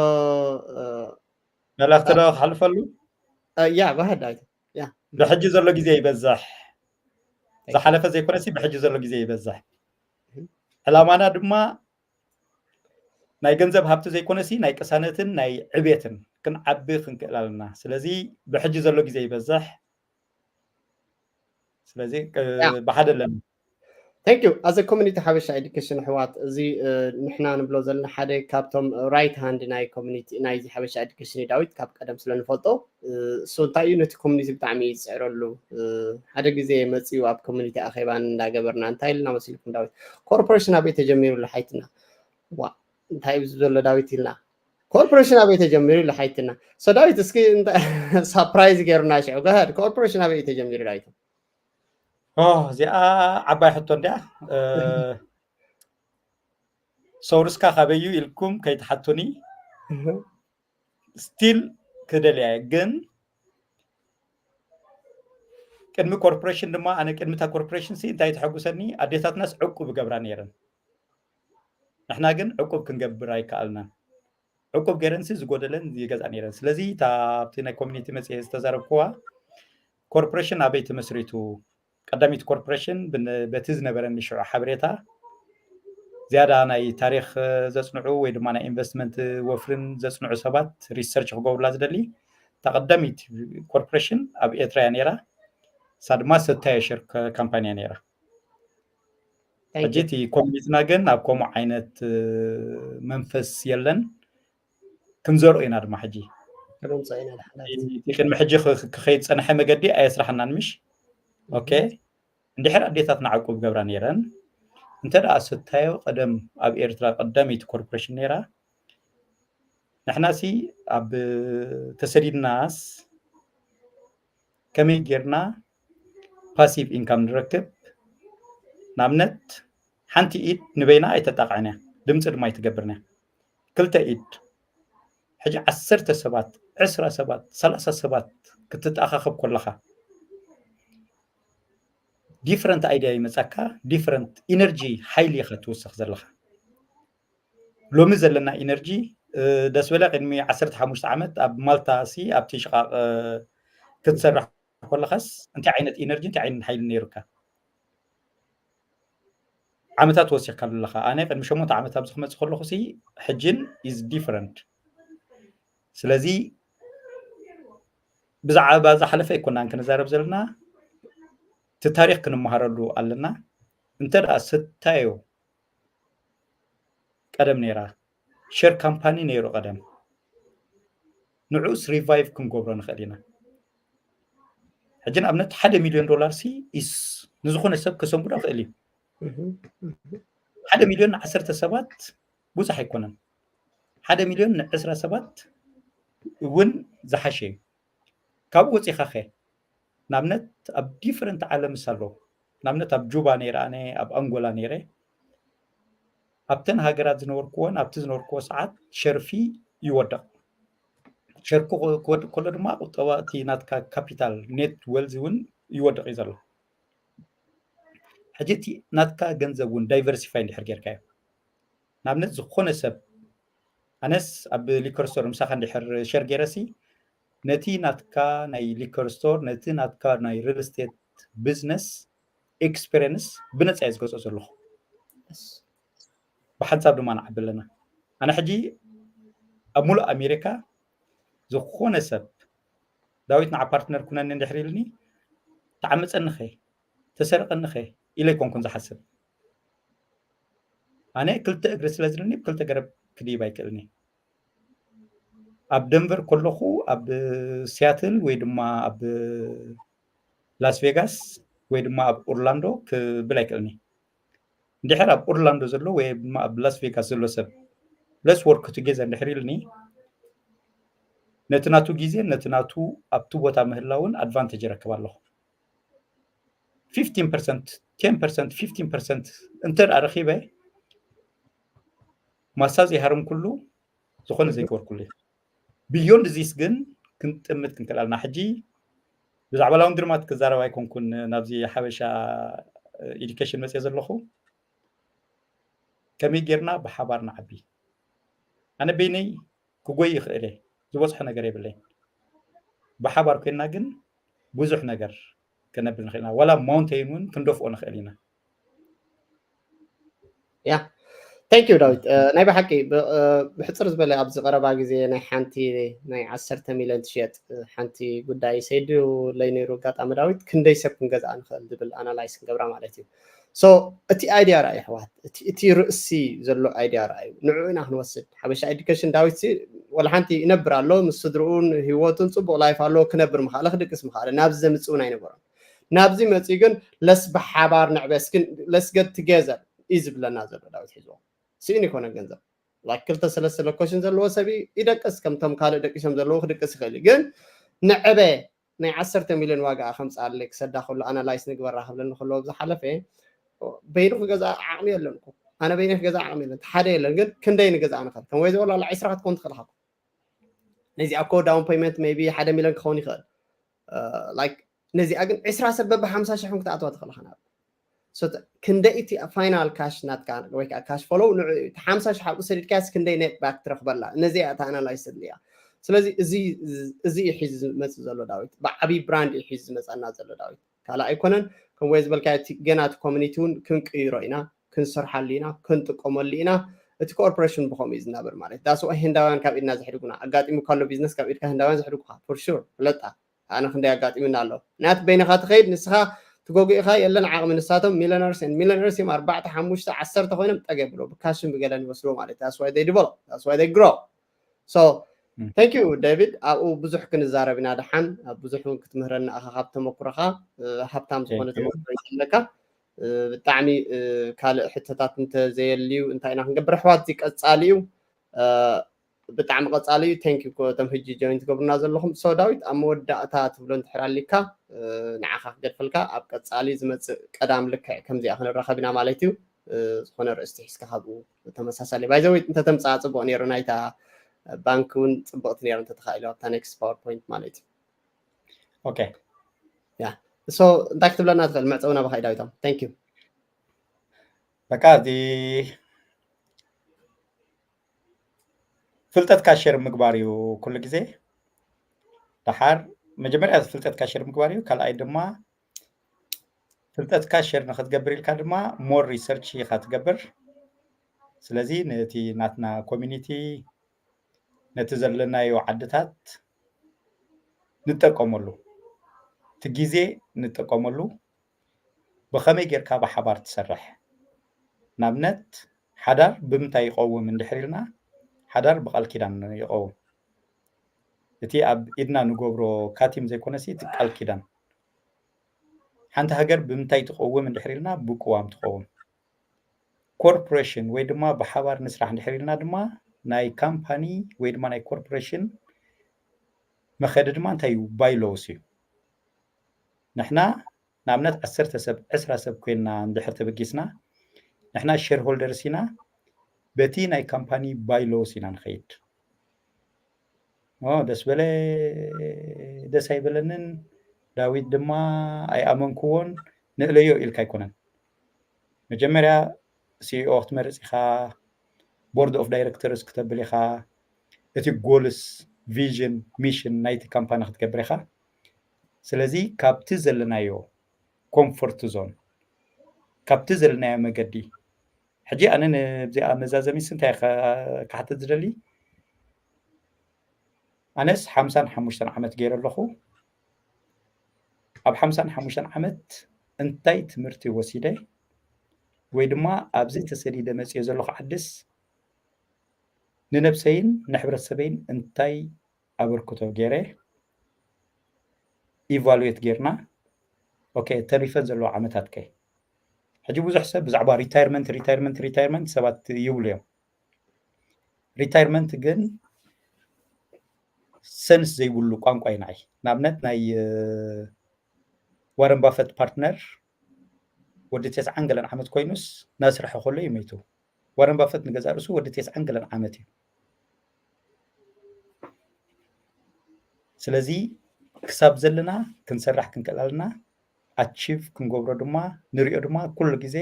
S3: መልእኽቲ ዶ ክሓልፈሉ
S1: ያ ባሃድ ዳዊት ያ
S3: ብሕጂ ዘሎ ግዜ ይበዛሕ ዝሓለፈ ዘይኮነሲ ብሕጂ ዘሎ ግዜ ይበዛሕ ዕላማና ድማ ናይ ገንዘብ ሃብቲ ዘይኮነሲ ናይ ቅሳነትን ናይ ዕቤትን ክንዓቢ ክንክእል ኣለና ስለዚ ብሕጂ ዘሎ ግዜ ይበዝሕ ስለዚ ብሓደ ኣለና
S1: Thank you. As a community Habesha education ሕዋት እዚ ንሕና ንብሎ ዘለና ሓደ ካብቶም right hand ናይ community ናይ Habesha education ዳዊት ካብ ቀደም ስለንፈልጦ እሱ እንታይ እዩ ነቲ community ብጣዕሚ ይፅዕረሉ ሓደ ግዜ መፅኡ ኣብ community ኣኼባን እንዳገበርና እንታይ ኢልና መሲልኩም ዳዊት ኮርፖሬሽን ኣበይ ተጀሚሩ ለሓይትና ዋ እንታይ ዘሎ ዳዊት ኢልና ኮርፖሬሽን ኣበይ ተጀሚሩ ለሓይትና so ዳዊት እስኪ surprise ገርና ሽዑ ጋር ኮርፖሬሽን ኣበይ ተጀሚሩ ዳዊት
S3: እዚኣ ዓባይ ሕቶ እንድያ ሰውርስካ ካበዩ ኢልኩም ከይተሓቱኒ ስቲል ክደልያ ግን ቅድሚ ኮርፖሬሽን ድማ ኣነ ቅድሚታ ኮርፖሬሽን እንታይ ተሐጉሰኒ ኣዴታትናስ ዕቁብ ገብራ ነይረን ንሕና ግን ዕቁብ ክንገብር ኣይከኣልናን ዕቁብ ገይረንሲ ዝጎደለን ይገዝኣ ነይረን ስለዚ ታብቲ ናይ ኮሚኒቲ መፅሄ ዝተዛረብክዋ ኮርፖሬሽን ኣበይ ተመስሪቱ ቀዳሚት ኮርፖሬሽን በቲ ዝነበረኒ ሽዑ ሓበሬታ ዝያዳ ናይ ታሪክ ዘፅንዑ ወይ ድማ ናይ ኢንቨስትመንት ወፍርን ዘፅንዑ ሰባት ሪሰርች ክገብሩላ ዝደሊ ተቀዳሚት ኮርፖሬሽን ኣብ ኤርትራ ነይራ ሳድማ ሰታየ ሸር ካምፓኒያ ነይራ ሕጂቲ ኮሚኒቲና ግን ኣብ ከምኡ ዓይነት መንፈስ የለን ክንዘርኦ ኢና ድማ ሕጂ ቅድሚ ሕጂ ክኸይድ ፀንሐ መገዲ ኣየስራሕናን ምሽ اوكي اندحر اديتاتنا عقوب غبرا نيران انت دا ستايو قدم اب ايرترا قداميت كوربوريشن نيرا نحنا سي اب تسديد ناس كمي غيرنا باسيف انكم نركب نامنت حنتي ايد نبينا ايتطاقعنا دمص دما يتغبرنا كلتا ايد حجي 10 سبات 10 سبات 30 سبات كتتاخخب كلها different idea ይመጻካ different energy highly ከተወሰኽ ዘለኻ ሎሚ ዘለና ኢነርጂ ደስ በለ ቅድሚ 15 ዓመት ኣብ ማልታ ሲ ኣብ ትሽቃቅ ክትሰርሕ ከለኸስ እንታይ ዓይነት ኢነርጂ እንታይ ዓይነት ሓይሊ ነይሩካ ዓመታት ወሲኽካ ኣለኻ ኣነ ቅድሚ 8 ዓመት ኣብ ዝኽመጽ ከለኹ ሲ ሕጅን is different ስለዚ ብዛዕባ ዝሓለፈ ይኮናን ክንዛረብ ዘለና تاريخ كنمهارلو علنا انت دا ستايو قدم نيرا شير كامباني نيرو قدم نعوس ريفايف كنغبرو نخلينا حجنا ابنت 1 مليون دولار سي اس نزخونه سب كسمبو خلي 1 مليون 10 سبات بوصح يكونن 1 مليون 10 سبات ون زحشي كاب وصيخه خي نامنت اب ديفرنت عالم سالو نامنت اب جوبا نيرا اني اب انغولا نيري ابتن هاجرات زنوركون ابت زنوركو ساعات شرفي يودا شركو كل دما قطواتي ناتكا كابيتال نت ويلزون يودا يزلو حجتي ناتكا غنزبون دايفرسيفاي ندحر كاي نامنت زخونه سب انس اب ليكورستور مسخ ندحر شر غيرسي نتي ناتكا ناي ليكور ستور نتي ناتكا ناي ريل استيت بزنس اكسبيرينس بنص يزغصو زلو بحساب دما نعبلنا انا حجي امول امريكا زخونه سب داويتنا بارتنر كنا ندحريلني تعمصنخي تسرقنخي الى كون زحسب انا كلت اجرس لازلني كلت قرب كدي بايكلني اب دنفر كلخو اب سياتل ويدما اب لاس فيغاس ويدما اب اورلاندو كبلايكلني ندحر اب اورلاندو زلو ويدما اب لاس فيغاس زلو سب let's work together ندحريلني نتناتو غيزي نتناتو اب تو بوتا مهلاون ادفانتج يركبالو 15% 10% 15% انتر ارخيبه ماساز يهرم كله زخون زي كور كله beyond this ግን ክንጥምት ክንከላልና ሕጂ ብዛዕባ ላውንድርማት ክዛረባ ይኮንኩን ናብዚ ሓበሻ ኤዱኬሽን መጽ ዘለኹ ከመይ ጌርና ብሓባርና ዓቢ ኣነ በይነይ ክጎይ ይኽእለ ዝበፅሖ ነገር የብለኝ ብሓባር ኮይና ግን ብዙሕ ነገር ከነብል ንኽእልና ዋላ ማውንቴይኑን ክንደፍኦ ንኽእል ኢና
S1: ያ ثانك يو داويت ناي بحكي بحصر زبل ابز قربا غزي ناي حنتي ناي 10 مليون تشيط حنتي غداي سيدو لينيرو قاطام داويت كندي سب كنغزا نخل دبل انالايز كنغبرا مالتي سو اتي ايديا راي حوات اتي رئسي زلو ايديا راي نعونا نوسد حبش اديوكيشن داويت سي ولا حنتي ينبر الله مسدرون هيوتن صبو لايف الله كنبر مخالخ دقس مخال نابز زمصون اينبرا نابزي مصي كن لس بحبار نعبس كن لس get together ايز بلنا زلو داويت حيزو سيني كون ገንዘብ ላይክ ክልተ ሰለስተ ሎኬሽን ዘለዎ ሰብ ይደቅስ ከምቶም ካልእ ደቂሶም ዘለዎ ክደቅስ ይኽእል ግን ንዕበ ናይ 10 ሚልዮን ዋጋ ከምፃለይ ክሰዳ ከሎ ኣናላይዝ ንግበራ ክብለኒ ከሎ ብዝሓለፈ በይኑ ክገዛ ዓቕሚ የለን እኮ ኣነ በይኑ ክገዛ ዓቕሚ የለን ሓደ የለን ግን ክንደይ ንገዛ ንኽእል ከም ወይ ዝበላ 20 ክትኮን ትኽእል ኢኻ ነዚኣ እኮ ዳውን ፔይመንት ሜቢ 1 ሚልዮን ክኸውን ይኽእል ላይክ ነዚኣ ግን 20 ሰብ በ 50 ሺሕ ክትኣትዋ ትኽእል ኢኻ so كندي تي فاينال كاش نات كان ويك كاش فولو 50 شحال وسديد كاس كندي نت باك ترخبلا نزي اتا انالايز ليا سلازي زي يحيز مس زلو داويت بعبي براند يحيز مس انا زلو داويت كالا ايكونن كم ويز بالكاي جنات كوميونيتيون كنقيروينا كنسرحالينا كنتقوملينا እቲ ኮርፖሬሽን بخوم ይዝናበር ማለት ዳሱ ህንዳውያን ካብ ኢድና ዝሕድጉና አጋጢሙ ካሎ ቢዝነስ ካብ ኢድካ ህንዳውያን ዝሕድጉካ ፎር ሹር ለጣ አነ ክንደይ አጋጢሙና ኣሎ ናት በይነኻ ትኸይድ ንስኻ تقولي خاي يلا عقم نساتهم ميليونيرز يم 4 5 10 تخوينم تقبلوا بكاشم بقلن يوصلوا مالتي that's why they develop that's why they grow so thank you David او بزح كنزاربنا دحن بزح كتمهرنا اخا خاب تمكرخا حبتام زونه تمكرخ لك بتعمي كال حتتات انت زي اللي انت انا نقبر حوات زي قصاليو بتعمي قصاليو thank you كتم هجي جوينت قبرنا زلهم سو داويت اموداتا تبلون تحراليكا نعخ قدفلكا اب قصالي زمص قدام لك كمزي اخن رخبنا مالتيو ዝኾነ ርእስቲ ሒዝካ ካብኡ ተመሳሳሊ ባይዘው እንተ ተምፃ ጽቡቕ ነይሩ ናይታ ባንኩን ጽቡቕቲ ነይሩ እንተ ተኻኢሉ ኣብታ ኔክስት ፓወርፖይንት ማለት እዩ
S3: ኦኬ
S1: ያ ሶ እንታይ ክትብለና ትኽእል መዕፀውና ብኸይዳ ዳዊቶም ታንክ ዩ
S3: በቃ ዲ ፍልጠት ካሸር ምግባር እዩ ኩሉ ግዜ ድሓር መጀመርያ ፍልጠት ካሸር ምግባር እዩ ካልኣይ ድማ ፍልጠት ካሸር ንኽትገብር ኢልካ ድማ ሞር ሪሰርች ኢኻ ትገብር ስለዚ ነቲ ናትና ኮሚኒቲ ነቲ ዘለናዮ ዓድታት ንጠቀመሉ እቲ ግዜ ንጠቀመሉ ብኸመይ ጌርካ ብሓባር ትሰርሕ ናብነት ሓዳር ብምንታይ ይቀውም እንድሕር ኢልና ሓዳር ብቃል ኪዳን ይቀውም እቲ ኣብ ኢድና ንገብሮ ካቲም ዘይኮነሲ እቲ ቃል ኪዳን ሓንቲ ሃገር ብምንታይ ትቀውም እንድሕር ኢልና ብቁዋም ትቀውም ኮርፖሬሽን ወይ ድማ ብሓባር ንስራሕ እንድሕር ኢልና ድማ ናይ ካምፓኒ ወይ ድማ ናይ ኮርፖሬሽን መኸደ ድማ እንታይ እዩ ባይሎስ እዩ ንሕና ንኣብነት 10 ሰብ 20 ሰብ ኮይና እንድሕር ተበጊስና ንሕና ሼር ሆልደርስ ኢና በቲ ናይ ካምፓኒ ባይሎስ ኢና ንኸይድ ደስ በለ ደስ ኣይበለንን ዳዊት ድማ ኣይኣመንክዎን ንእለዮ ኢልካ ኣይኮነን መጀመርያ ሲኢኦ ክትመርፅ ኢኻ ቦርድ ኦፍ ዳይሬክተርስ ክተብል ኢኻ እቲ ጎልስ ቪዥን ሚሽን ናይቲ ካምፓኒ ክትገብር ኢኻ ስለዚ ካብቲ ዘለናዮ ኮምፎርት ዞን ካብቲ ዘለናዮ መገዲ ሕጂ ኣነ ነዚኣ መዛዘሚስ እንታይ ክሓትት ዝደሊ ኣነስ 55 ዓመት ገይረ ኣለኹ ኣብ 55 ዓመት እንታይ ትምህርቲ ወሲደ ወይ ድማ ኣብዚ ተሰዲደ መፅዮ ዘለኹ ዓድስ ንነብሰይን ንሕብረተሰበይን እንታይ ኣበርክቶ ገይረ ኢቫሉዌት ጌርና ኦኬ ተሪፈን ዘለዎ ዓመታት ከ ሕጂ ብዙሕ ሰብ ብዛዕባ ሪታይርመንት ሰባት ይብሉ እዮም ሪታይርመንት ግን ሰንስ ዘይብሉ ቋንቋ ይናይ ንኣብነት ናይ ዋረን ባፈት ፓርትነር ወዲ 90 ገለን ዓመት ኮይኑስ ናስርሐ ከሎ ይመይቱ ዋረን ባፈት ንገዛ ርእሱ ወዲ 90 ገለን ዓመት እዩ ስለዚ ክሳብ ዘለና ክንሰርሕ ክንከላልና ኣቺቭ ክንገብሮ ድማ ንሪኦ ድማ ኩሉ ግዜ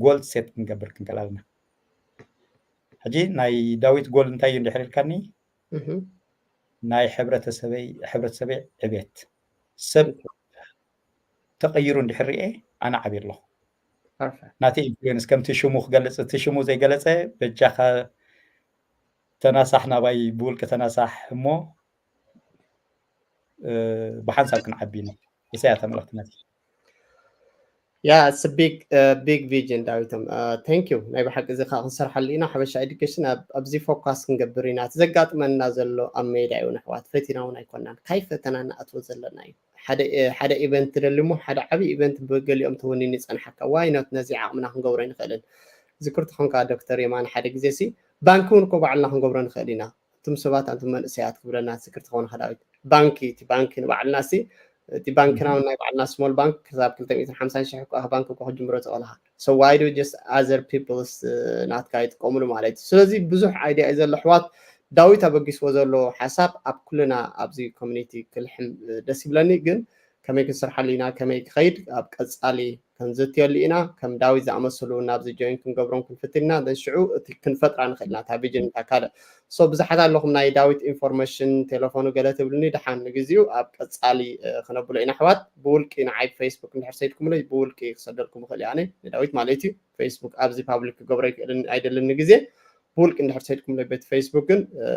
S3: ጎል ሴት ክንገብር ክንከላልና ሕጂ ናይ ዳዊት ጎል እንታይ እዩ እንድሕር ኢልካኒ ናይ ሕብረተሰበይ ዕብየት ሰብ ተቐይሩ እንድሕር ሪኤ ኣነ ዓብየ ኣለኹ
S1: perfect
S3: ناتي إنفلونس كم تشمو خجلس تشمو زي جلسة بجاخة تناصح نباي بول كتناصح مو بحنسب كن عبينا يساعد ملخت ناتي
S1: yeah it's a big vision داويتم thank you ناي بحق إذا خاص نصرح لينا حبش education أبزي focus نجبرينا تزقات من نازل له أمي دعونا حوات فتنا ونايكونا كيف تنا أتوزل لنا حدا إيفنت للمو حدا عبي إيفنت بقول يوم توني نسأل حكا واي نوت نزيع عمنا هنقورين خلل ذكرت خنكا دكتور يمان حدا جزيسي بانكون كوب على هنقورين خلينا تم سبات أنتم من سيات قبلنا ذكرت خون خداوي بانكي تبانكي نبع ناسي تي بانكنا وناي بعنا small bank كذاب كلتا 250 شيء كوه بانك كوه جمرة أولها so why do just other people's not guide كومنو مالتي سلزي بزح idea إذا الحوات داويت أبغيس وزلوا حساب أب كلنا أبزي community كل حم دسيبلاني جن كم يكسر حلينا كم يخيد أب كأسألي كم زتي لينا كم داوي زعم سلو نابز جوين كم قبرون كم فتنا ده شعو كن فترة عن خدنا تابيجن تكاد so بزح هذا اللهم ناي داويت information تلفونه قالت بلني دحين نجزيو أب كأسألي خنا بقول حوات بقول كي نعيب فيسبوك نحسيتكم لي بقول كي صدركم خلي يعني داويت مالتي فيسبوك أبزي public قبرك أيدل النجزي بقول كي نحسيتكم لي بيت فيسبوك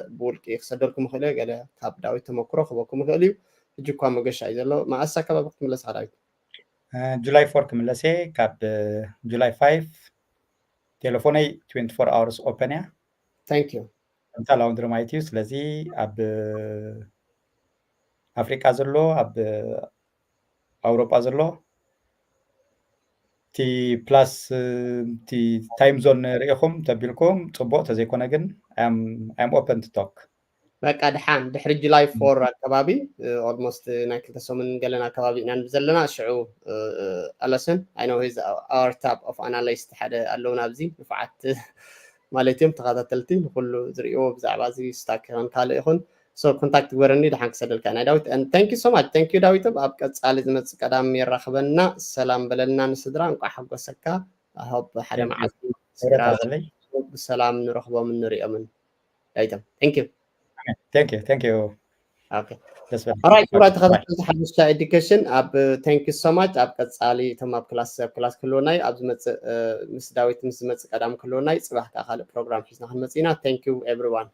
S1: بقول كي صدركم خلي قال كاب داويت تمكره خبكم خلي جوكم مجش عايز الله مع السكبة وقت ملص على
S3: جولاي 4 كملسي كاب جولاي 5 تلفوني 24 hours open يا
S1: thank you
S3: انت لو درمايتي سلازي اب افريقيا زلو اب اوروبا زلو تي بلاس تي تايم زون ريخم تبيلكم صبوت تزيكونا جن I'm open to talk
S1: بقى دحان دحر جولاي 4 أكبابي almost ناكل تسومن قالنا أكبابي نزلنا شعو ألسن I know he's our type of analyst حدا قالونا أبزي نفعت مالتيم تقاتلتين كله زريو بزعبازي ستاكران كالي يخون so contact ورني دحان كسدل كان داوت and thank you so much thank you داوت أبقى تسألي زمت قدام يرخبنا سلام بلنا نسدران قحب وسكا I hope حدا معك بالسلام نرخبه من نري أمن دايتم thank you
S3: thank you
S1: okay alright right تخذت حدث education أب thank you so much أب كتسألي تمام كلاس كلوناي أب زمت مس داوت مس زمت قدام كلوناي صباح كخال program حسنا خدمتينا thank you everyone